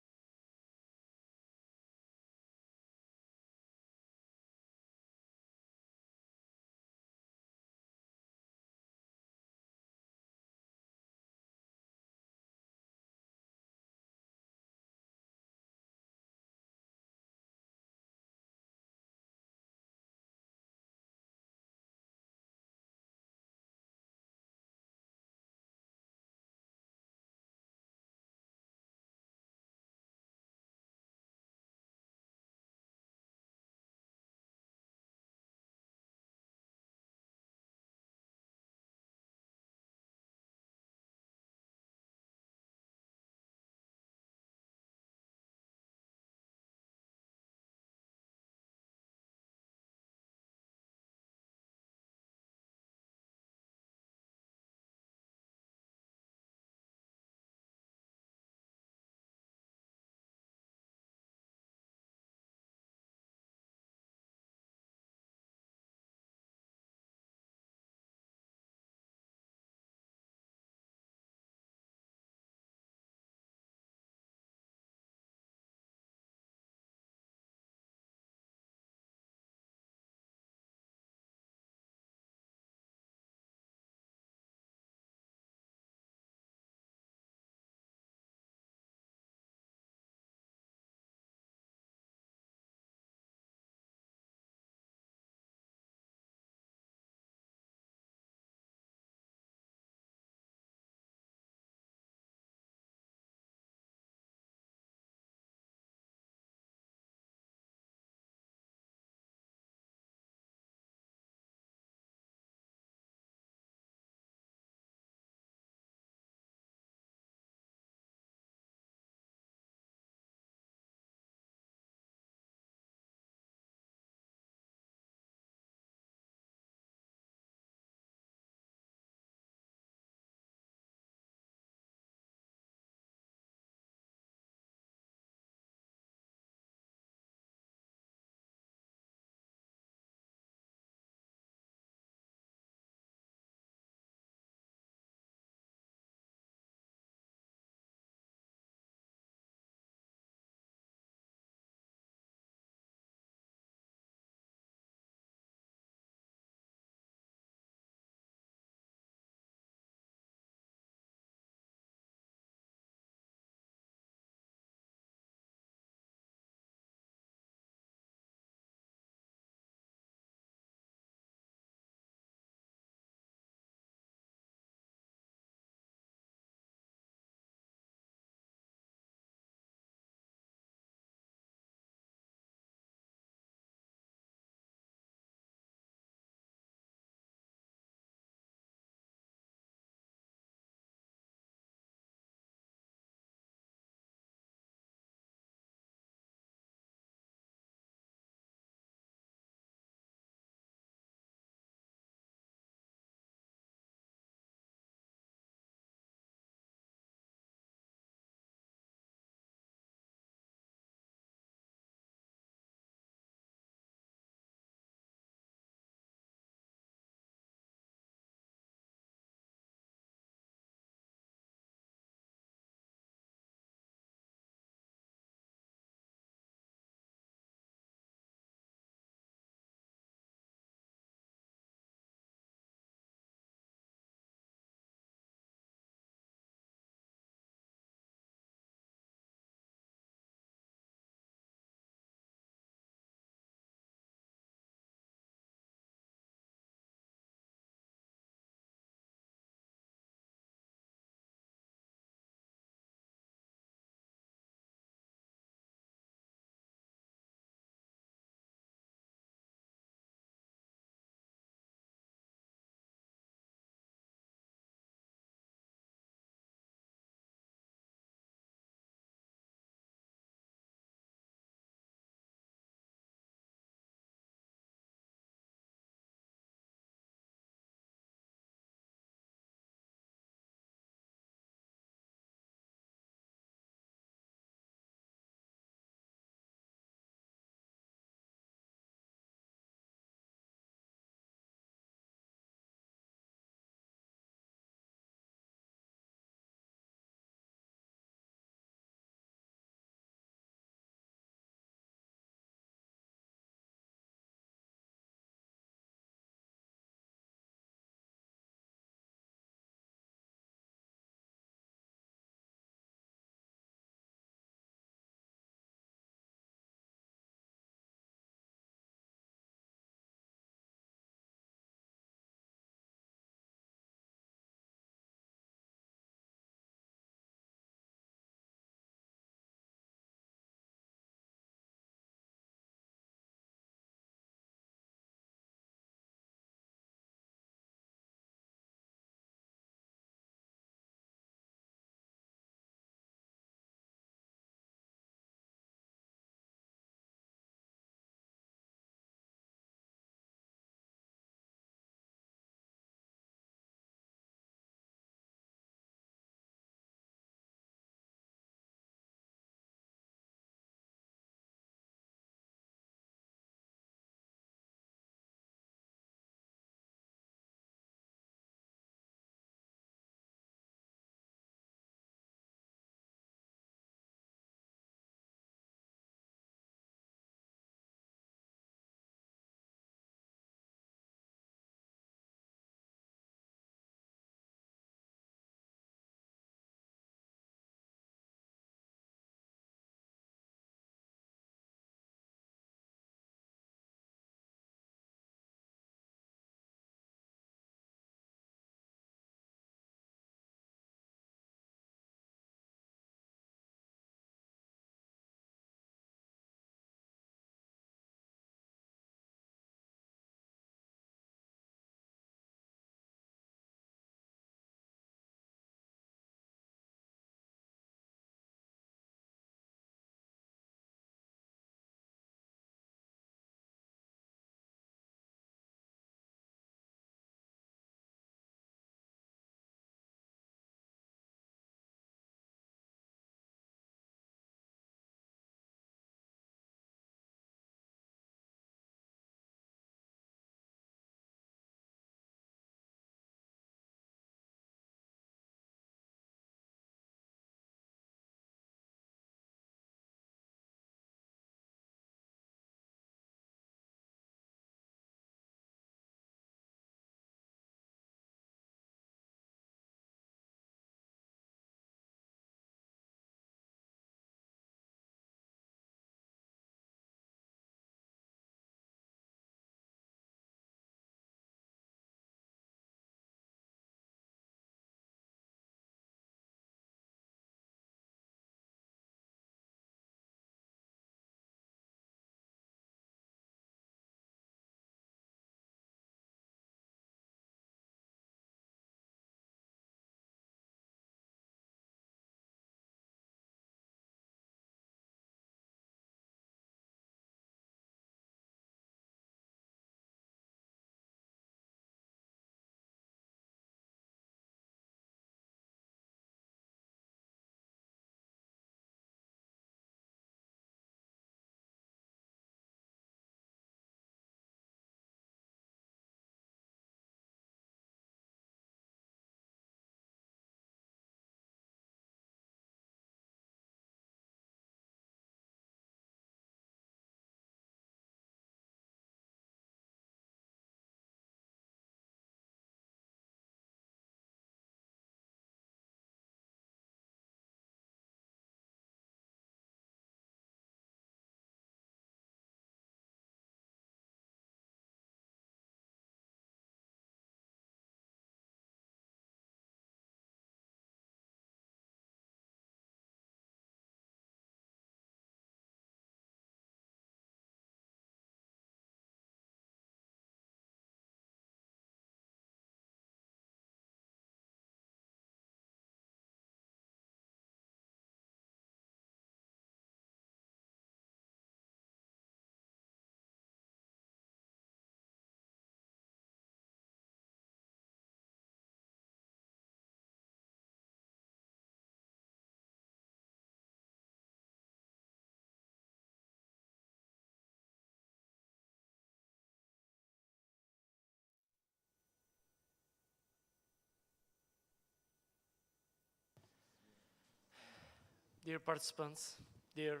Dear participants, dear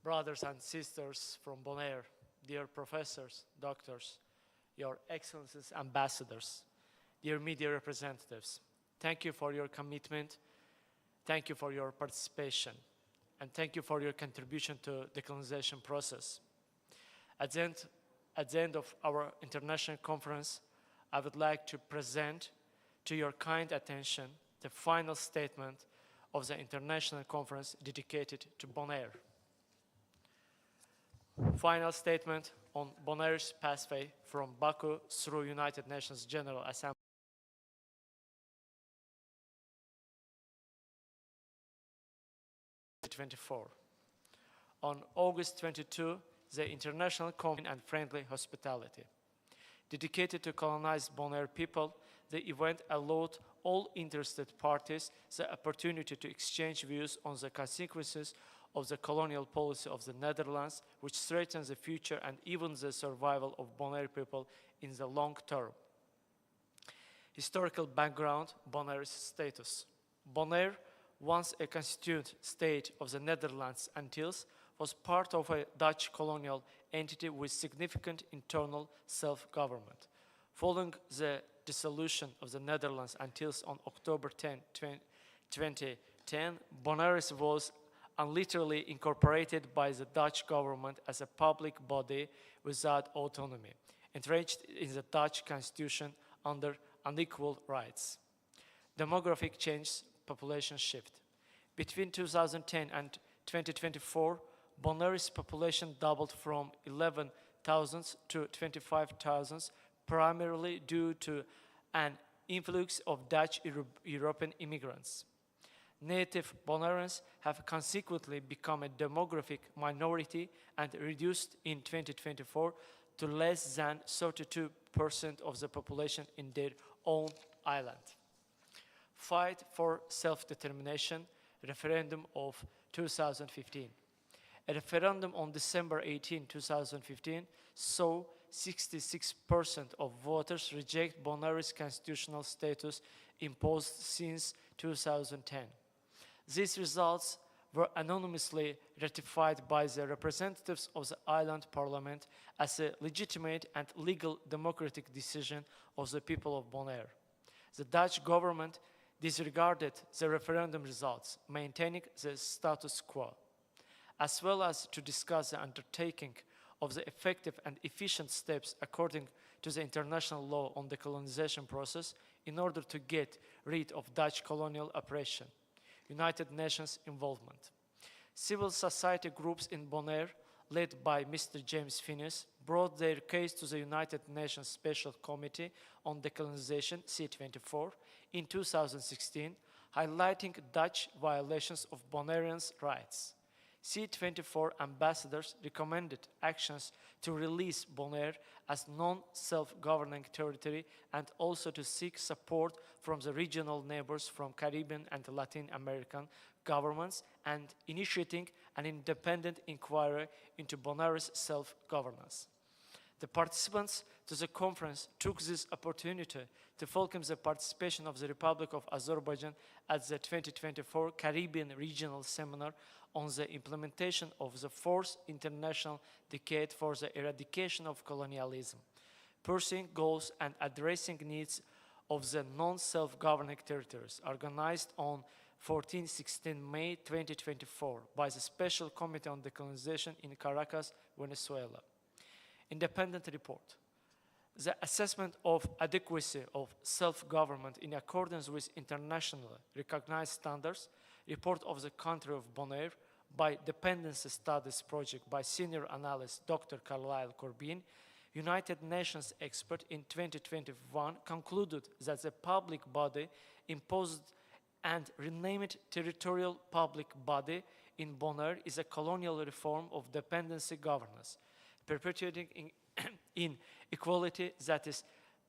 brothers and sisters from Bonaire, dear professors, doctors, your excellencies, ambassadors, dear media representatives, thank you for your commitment, thank you for your participation, and thank you for your contribution to the decolonization process. At the end of our international conference, I would like to present to your kind attention the final statement of the international conference dedicated to Bonaire. Final statement on Bonaire's pathway from Baku through United Nations General Assembly. On August 22, the International Conference and Friendly Hospitality. Dedicated to colonized Bonaire people, the event allowed all interested parties the opportunity to exchange views on the consequences of the colonial policy of the Netherlands, which threatens the future and even the survival of Bonaire people in the long term. Historical background, Bonaire's status. Bonaire, once a constituent state of the Netherlands Antilles, was part of a Dutch colonial entity with significant internal self-government. Following the dissolution of the Netherlands Antilles on October 10, 2010, Bonaire was unilaterally incorporated by the Dutch government as a public body without autonomy, entrenched in the Dutch constitution under unequal rights. Demographic change, population shift. Between 2010 and 2024, Bonaire's population doubled from 11,000 to 25,000, primarily due to an influx of Dutch European immigrants. Native Bonaireans have consequently become a demographic minority and reduced in 2024 to less than 32% of the population in their own island. Fight for self-determination, referendum of 2015. A referendum on December 18, 2015 saw 66% of voters reject Bonaire's constitutional status imposed since 2010. These results were anonymously ratified by the representatives of the island parliament as a legitimate and legal democratic decision of the people of Bonaire. The Dutch government disregarded the referendum results, maintaining the status quo, as well as to discuss the undertaking of the effective and efficient steps according to the international law on the colonization process in order to get rid of Dutch colonial oppression. United Nations involvement. Civil society groups in Bonaire, led by Mr. James Phineas, brought their case to the United Nations Special Committee on Decolonization, C24, in 2016, highlighting Dutch violations of Bonaireans' rights. C24 ambassadors recommended actions to release Bonaire as non-self-governing territory and also to seek support from the regional neighbors from Caribbean and Latin American governments and initiating an independent inquiry into Bonaire's self-governance. The participants to the conference took this opportunity to welcome the participation of the Republic of Azerbaijan at the 2024 Caribbean Regional Seminar on the implementation of the Fourth International Decade for the Eradication of Colonialism, pursuing goals and addressing needs of the non-self-governing territories, organized on 14-16 May 2024 by the Special Committee on Decolonization in Caracas, Venezuela. Independent report. The assessment of adequacy of self-government in accordance with internationally recognized standards, report of the country of Bonaire by Dependency Studies Project by senior analyst Dr. Carlyle Corbin, United Nations expert in 2021 concluded that the public body imposed and renamed territorial public body in Bonaire is a colonial reform of dependency governance, perpetuating inequality that is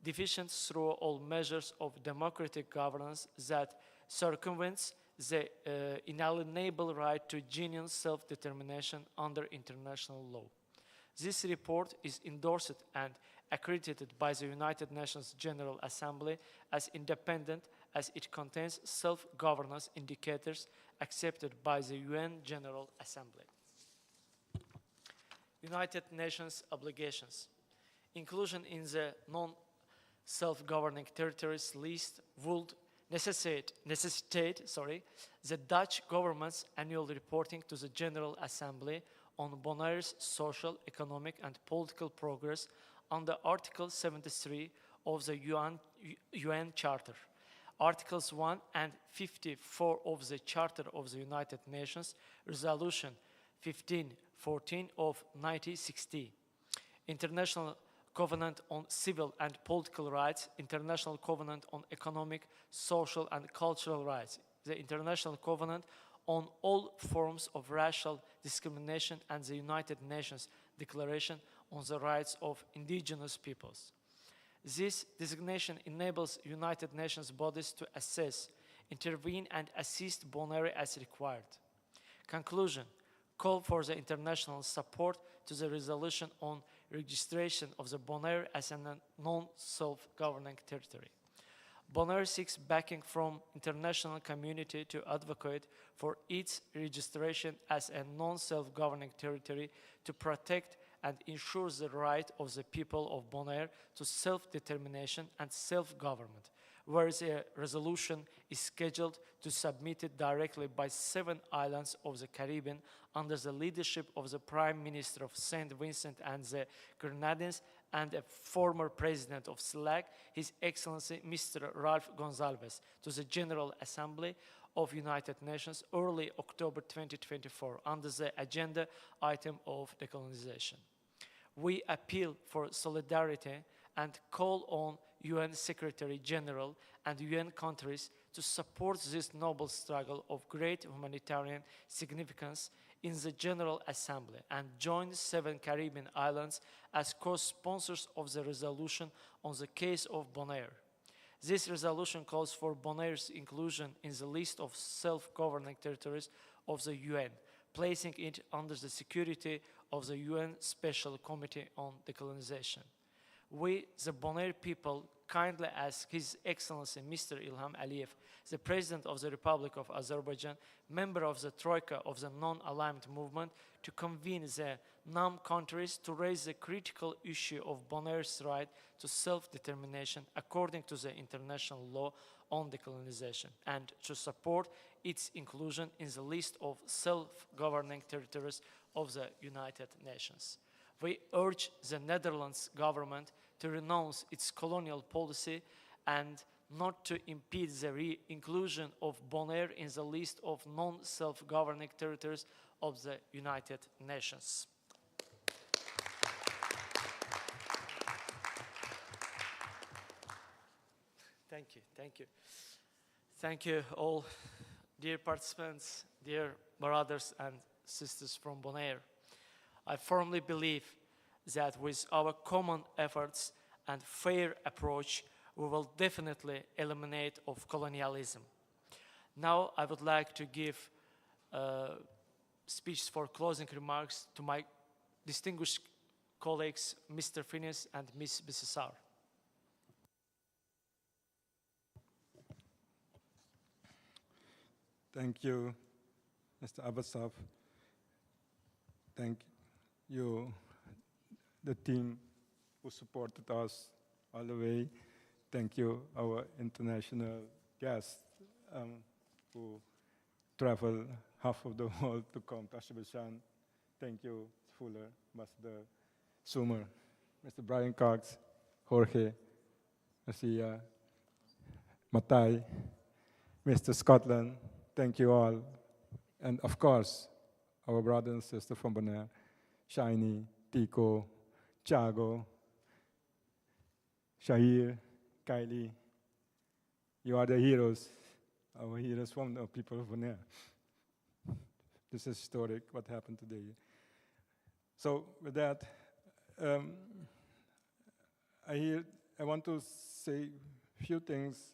deficient through all measures of democratic governance that circumvents the inalienable right to genuine self-determination under international law. This report is endorsed and accredited by the United Nations General Assembly as independent as it contains self-governance indicators accepted by the UN General Assembly. United Nations obligations. Inclusion in the non-self-governing territories list would necessitate the Dutch government's annual reporting to the General Assembly on Bonaire's social, economic, and political progress under Article 73 of the UN Charter. Articles 1 and 54 of the Charter of the United Nations, Resolution 1514 of 1960, International Covenant on Civil and Political Rights, International Covenant on Economic, Social, and Cultural Rights, the International Covenant on all forms of racial discrimination, and the United Nations Declaration on the Rights of Indigenous Peoples. This designation enables United Nations bodies to assess, intervene, and assist Bonaire as required. Conclusion: call for the international support to the resolution on registration of the Bonaire as a non-self-governing territory. Bonaire seeks backing from international community to advocate for its registration as a non-self-governing territory to protect and ensure the right of the people of Bonaire to self-determination and self-government, whereas a resolution is scheduled to be submitted directly by 7 islands of the Caribbean under the leadership of the Prime Minister of St. Vincent and the Grenadines and a former president of SLAC, His Excellency Mr. Ralph Gonsalves, to the General Assembly of United Nations early October 2024 under the agenda item of decolonization. We appeal for solidarity and call on UN Secretary General and UN countries to support this noble struggle of great humanitarian significance in the General Assembly and join 7 Caribbean islands as co-sponsors of the resolution on the case of Bonaire. This resolution calls for Bonaire's inclusion in the list of self-governing territories of the UN, placing it under the security of the UN Special Committee on Decolonization. We, the Bonaire people, kindly ask His Excellency Mr. Ilham Aliyev, the President of the Republic of Azerbaijan, member of the Troika of the Non-Aligned Movement, to convene the NAM countries to raise the critical issue of Bonaire's right to self-determination according to the international law on decolonization, and to support its inclusion in the list of self-governing territories of the United Nations. We urge the Netherlands government to renounce its colonial policy and not to impede the re-inclusion of Bonaire in the list of non-self-governing territories of the United Nations. Thank you, thank you. Thank you all, dear participants, dear brothers and sisters from Bonaire. I firmly believe that with our common efforts and fair approach, we will definitely eliminate of colonialism. Now I would like to give speech for closing remarks to my distinguished colleagues, Mr. Finis and Ms. Bissessar. Thank you, Mr. Abbasov. Thank you, the team who supported us all the way. Thank you, our international guests who traveled half of the world to come to Azerbaijan. Thank you, Fuller, Ambassador Sumer, Mr. Brian Cox, Jorge, Garcia, Matai, Mr. Scotland. Thank you all. And of course, our brothers and sisters from Bonaire, Shiny, Tico, Chago, Shahir, Kylie. You are the heroes, our heroes from the people of Bonaire. This is historic, what happened today. So with that, I want to say a few things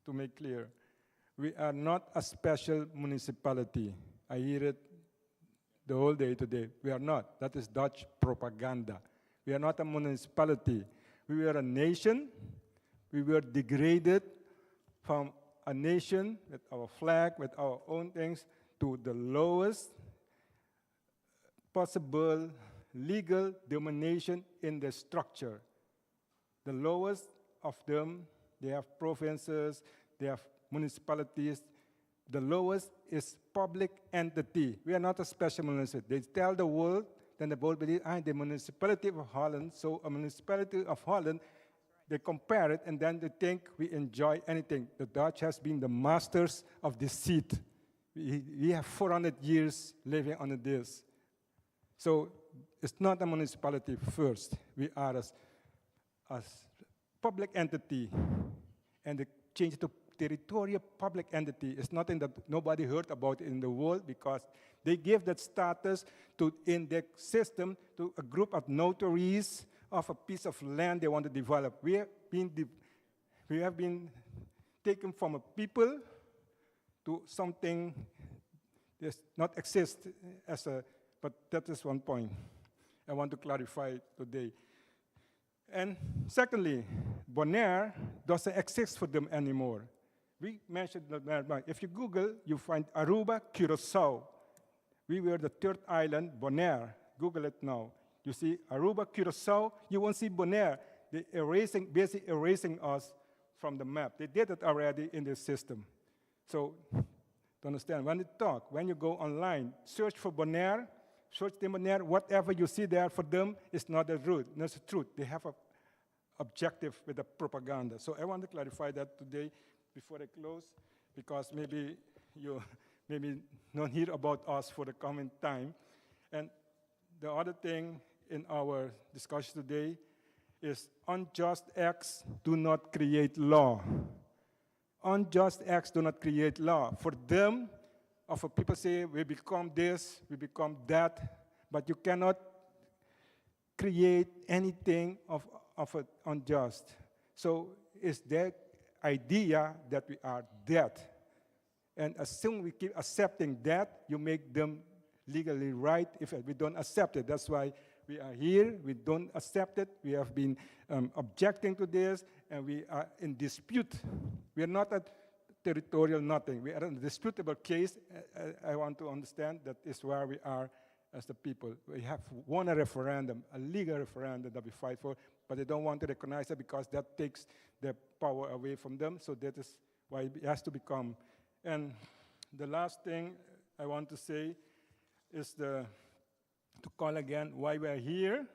to make clear. We are not a special municipality. I hear it the whole day today. We are not. That is Dutch propaganda. We are not a municipality. We were a nation. We were degraded from a nation with our flag, with our own things, to the lowest possible legal domination in the structure. The lowest of them, they have provinces, they have municipalities. The lowest is public entity. We are not a special municipality. They tell the world, then the world believes, the municipality of Holland, so a municipality of Holland, they compare it, and then they think we enjoy anything. The Dutch has been the masters of deceit. We have 400 years living under this. So it's not a municipality first. We are as public entity, and the change to territorial public entity is nothing that nobody heard about in the world, because they give that status to, in their system, to a group of notaries of a piece of land they want to develop. We have been taken from a people to something that does not exist as a, but that is one point I want to clarify today. And secondly, Bonaire doesn't exist for them anymore. We mentioned that if you Google, you find Aruba, Curacao. We were the third island, Bonaire. Google it now. You see Aruba, Curacao, you won't see Bonaire. They're basically erasing us from the map. They did it already in the system. So, to understand, when you go online, search for Bonaire, search the Bonaire, whatever you see there for them is not the truth. That's the truth. They have an objective with the propaganda. So I want to clarify that today before I close, because maybe you don't hear about us for the coming time. And the other thing in our discussion today is unjust acts do not create law. Unjust acts do not create law. For them, or for people say, we become this, we become that, but you cannot create anything of it unjust. So it's their idea that we are that. And as soon we keep accepting that, you make them legally right if we don't accept it. That's why we are here. We don't accept it. We have been objecting to this, and we are in dispute. We are not a territorial nothing. We are in a disputable case. I want to understand that is where we are as the people. We have won a referendum, a legal referendum that we fight for, but they don't want to recognize it because that takes their power away from them. So that is why it has to become. And the last thing I want to say is to call again why we are here,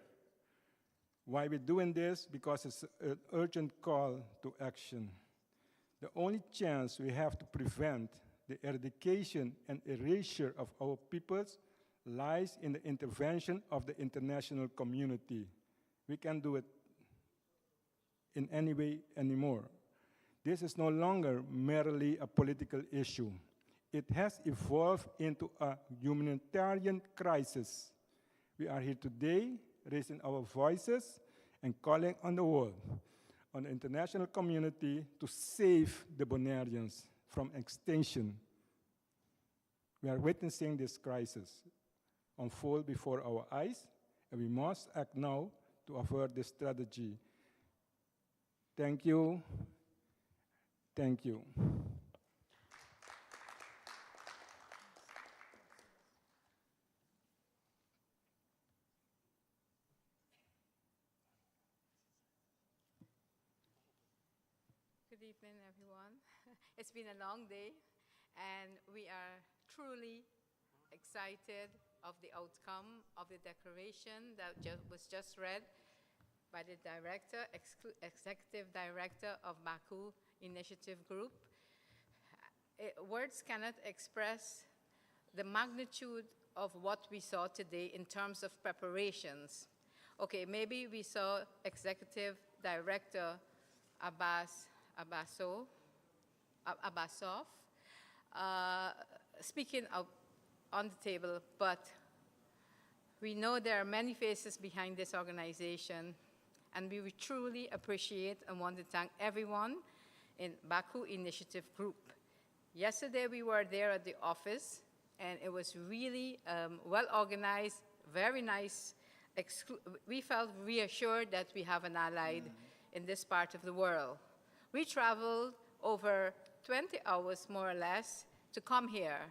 why we're doing this, because it's an urgent call to action. The only chance we have to prevent the eradication and erasure of our peoples lies in the intervention of the international community. We can't do it in any way anymore. This is no longer merely a political issue. It has evolved into a humanitarian crisis. We are here today raising our voices and calling on the world, on the international community, to save the Bonaireans from extinction. We are witnessing this crisis unfold before our eyes, and we must act now to avert this strategy. Thank you. Thank you. Good evening, everyone. It's been a long day, and we are truly excited of the outcome of the declaration that was just read by the director, executive director of Baku Initiative Group. Words cannot express the magnitude of what we saw today in terms of preparations. Okay, maybe we saw executive director Abbasov speaking on the table, but we know there are many faces behind this organization, and we would truly appreciate and want to thank everyone in Baku Initiative Group. Yesterday we were there at the office, and it was really well organized, very nice. We felt reassured that we have an ally in this part of the world. We traveled over 20 hours, more or less, to come here.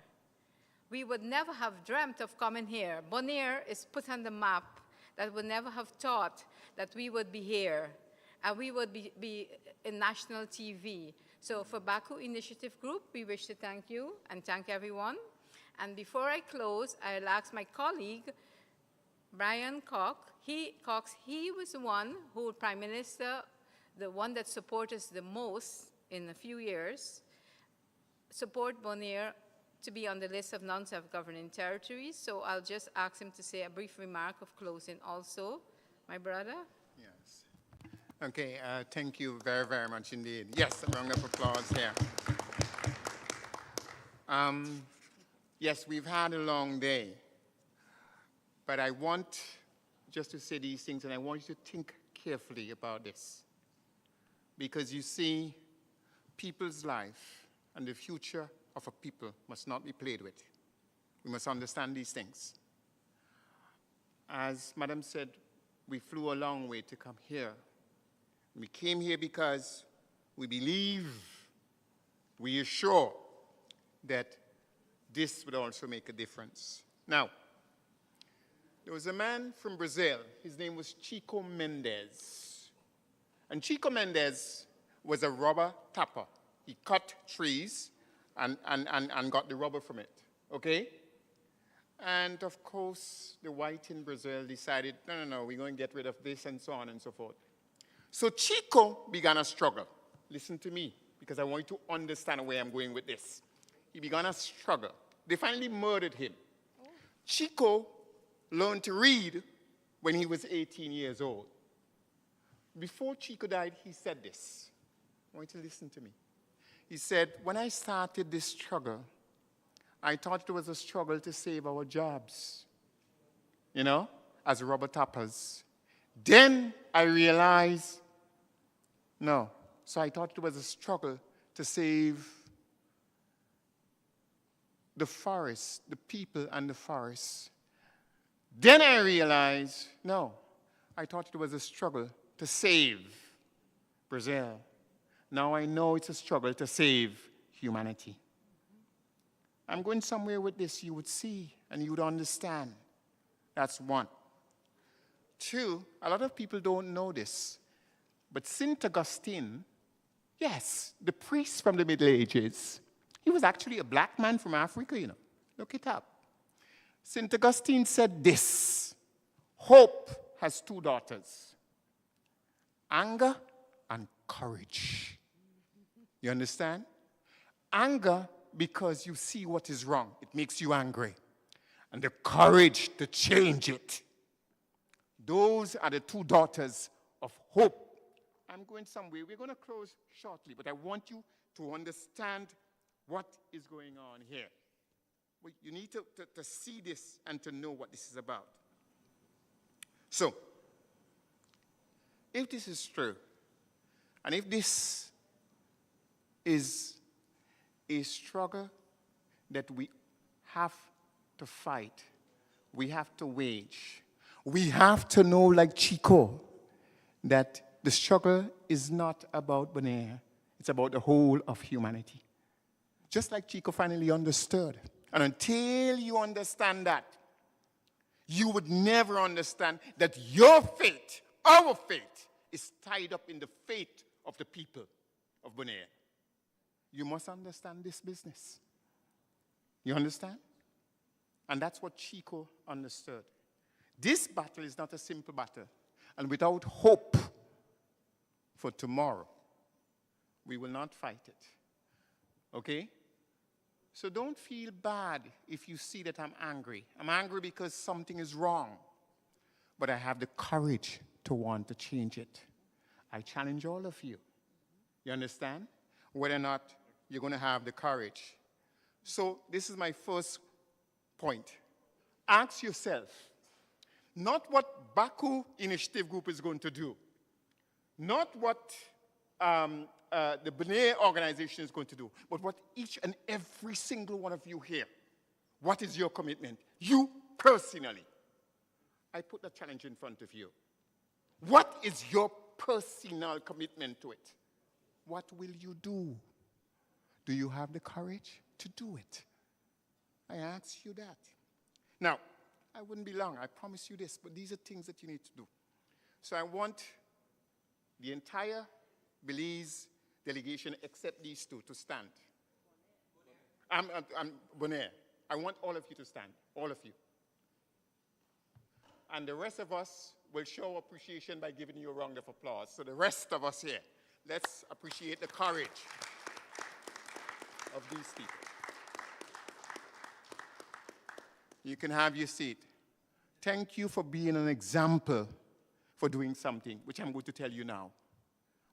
We would never have dreamt of coming here. Bonaire is put on the map that would never have thought that we would be here and we would be in national TV. So for Baku Initiative Group, we wish to thank you and thank everyone. And before I close, I'll ask my colleague, Brian Cox. He was the one who, Prime Minister, the one that supported us the most in a few years, support Bonaire to be on the list of non-self-governing territories. So I'll just ask him to say a brief remark of closing also. My brother? Yes. Okay, thank you very, very much indeed. Yes, a round of applause here. Yes, we've had a long day, but I want just to say these things, and I want you to think carefully about this. Because you see, people's life and the future of a people must not be played with. We must understand these things. As Madam said, we flew a long way to come here. We came here because we believe, we are sure that this would also make a difference. Now, there was a man from Brazil. His name was Chico Mendes. And Chico Mendes was a rubber tapper. He cut trees and got the rubber from it, okay? And of course, the white in Brazil decided, no, we're going to get rid of this and so on and so forth. So Chico began a struggle. Listen to me, because I want you to understand where I'm going with this. He began a struggle. They finally murdered him. Chico learned to read when he was 18 years old. Before Chico died, he said this. I want you to listen to me. He said, when I started this struggle, I thought it was a struggle to save our jobs, you know, as rubber tappers. Then I realized, no. So I thought it was a struggle to save the forest, the people and the forest. Then I realized, no, I thought it was a struggle to save Brazil. Now I know it's a struggle to save humanity. I'm going somewhere with this you would see and you would understand. That's one. Two, a lot of people don't know this, but St. Augustine, yes, the priest from the Middle Ages, he was actually a black man from Africa, you know. Look it up. St. Augustine said this: hope has two daughters, anger and courage. You understand? Anger, because you see what is wrong. It makes you angry. And the courage to change it. Those are the two daughters of hope. I'm going somewhere. We're going to close shortly, but I want you to understand what is going on here. Well, you need to see this and to know what this is about. So, if this is true, and if this is a struggle that we have to fight, we have to wage, we have to know, like Chico, that the struggle is not about Bonaire, it's about the whole of humanity. Just like Chico finally understood. And until you understand that, you would never understand that your fate, our fate, is tied up in the fate of the people of Bonaire. You must understand this business. You understand? And that's what Chico understood. This battle is not a simple battle. And without hope for tomorrow, we will not fight it. Okay? So don't feel bad if you see that I'm angry. I'm angry because something is wrong. But I have the courage to want to change it. I challenge all of you. You understand? Whether or not you're going to have the courage. So this is my first point. Ask yourself, not what Baku Initiative Group is going to do, not what the Bonaire organization is going to do, but what each and every single one of you here, what is your commitment? You personally. I put the challenge in front of you. What is your personal commitment to it? What will you do? Do you have the courage to do it? I ask you that. Now, I wouldn't be long, I promise you this, but these are things that you need to do. So I want the entire Belize delegation, except these two, to stand. I'm Bonaire. I want all of you to stand, all of you. And the rest of us will show appreciation by giving you a round of applause. So the rest of us here, let's appreciate the courage of these people. You can have your seat. Thank you for being an example for doing something, which I'm going to tell you now.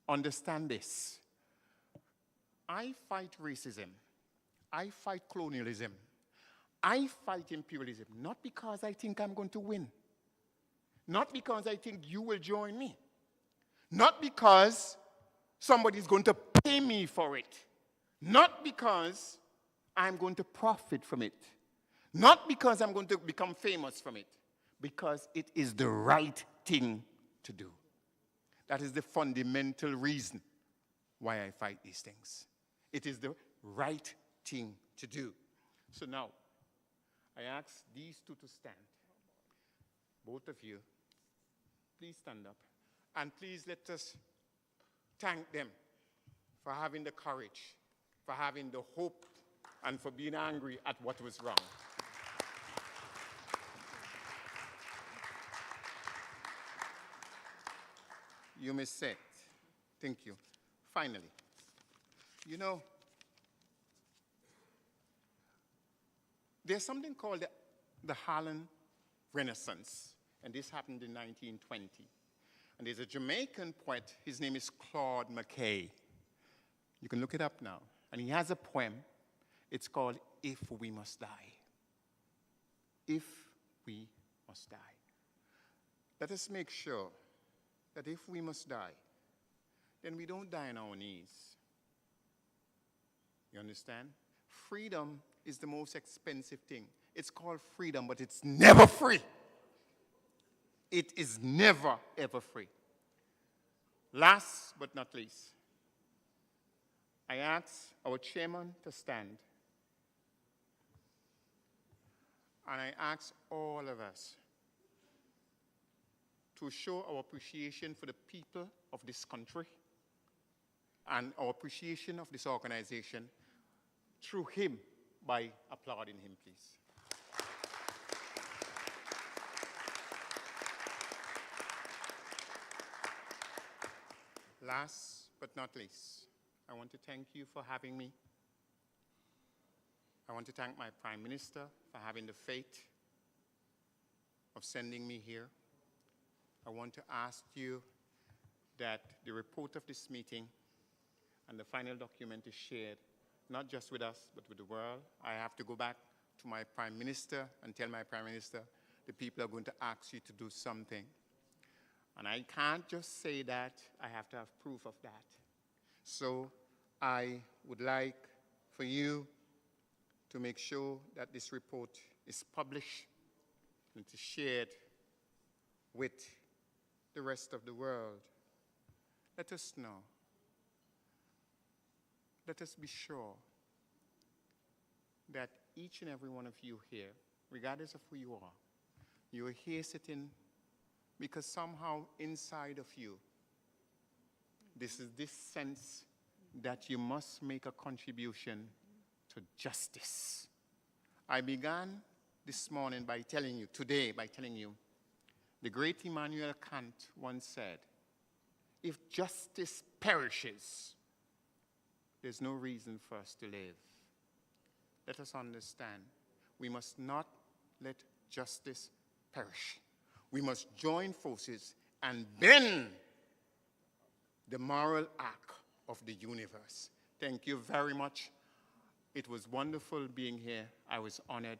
Understand this. I fight racism. I fight colonialism. I fight imperialism, not because I think I'm going to win. Not because I think you will join me. Not because somebody's going to pay me for it. Not because I'm going to profit from it. Not because I'm going to become famous from it. Because it is the right thing to do. That is the fundamental reason why I fight these things. It is the right thing to do. So now, I ask these two to stand. Both of you, please stand up. And please let us thank them for having the courage, for having the hope, and for being angry at what was wrong. You may sit. Thank you. Finally, you know, there's something called the Harlem Renaissance, and this happened in 1920. And there's a Jamaican poet, his name is Claude McKay. You can look it up now. And he has a poem. It's called If We Must Die. If we must die. Let us make sure that if we must die, then we don't die on our knees. You understand? Freedom is the most expensive thing. It's called freedom, but it's never free. It is never, ever free. Last but not least, I ask our chairman to stand. And I ask all of us to show our appreciation for the people of this country and our appreciation of this organization through him by applauding him, please. Last but not least, I want to thank you for having me. I want to thank my Prime Minister for having the faith of sending me here. I want to ask you that the report of this meeting and the final document is shared, not just with us, but with the world. I have to go back to my Prime Minister and tell my Prime Minister, the people are going to ask you to do something. And I can't just say that, I have to have proof of that. So I would like for you to make sure that this report is published and to shared with the rest of the world. Let us know. Let us be sure that each and every one of you here, regardless of who you are here sitting because somehow inside of you, this is this sense that you must make a contribution to justice. I began this morning by telling you, the great Immanuel Kant once said, if justice perishes, there's no reason for us to live. Let us understand, we must not let justice perish. We must join forces and bend the moral arc of the universe. Thank you very much. It was wonderful being here. I was honored,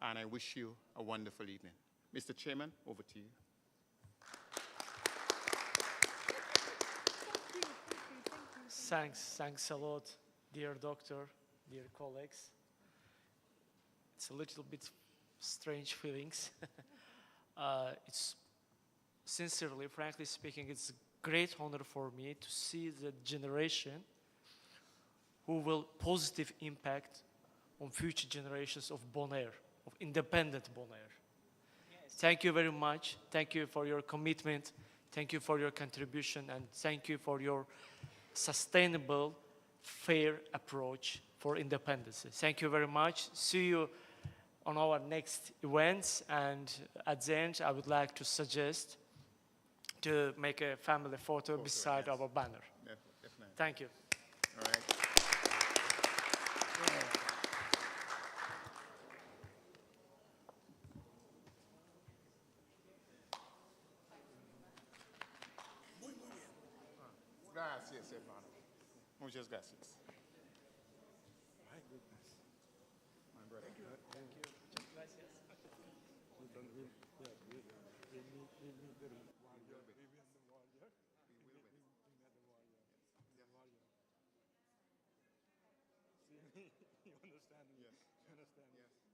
and I wish you a wonderful evening. Mr. Chairman, over to you. Thanks a lot, dear doctor, dear colleagues. It's a little bit strange feelings. It's sincerely, frankly speaking, it's a great honor for me to see the generation who will positive impact on future generations of Bonaire, of independent Bonaire. Thank you very much. Thank you for your commitment. Thank you for your contribution, and thank you for your sustainable, fair approach for independence. Thank you very much. See you on our next events, and at the end, I would like to suggest to make a family photo beside our banner. Definitely. Thank you. All right. Gracias, hermano. Muchas gracias. My goodness. My brother. We need the wall here. We need the wall here. We will win. See, you understand me? Yes. You understand me? Yes.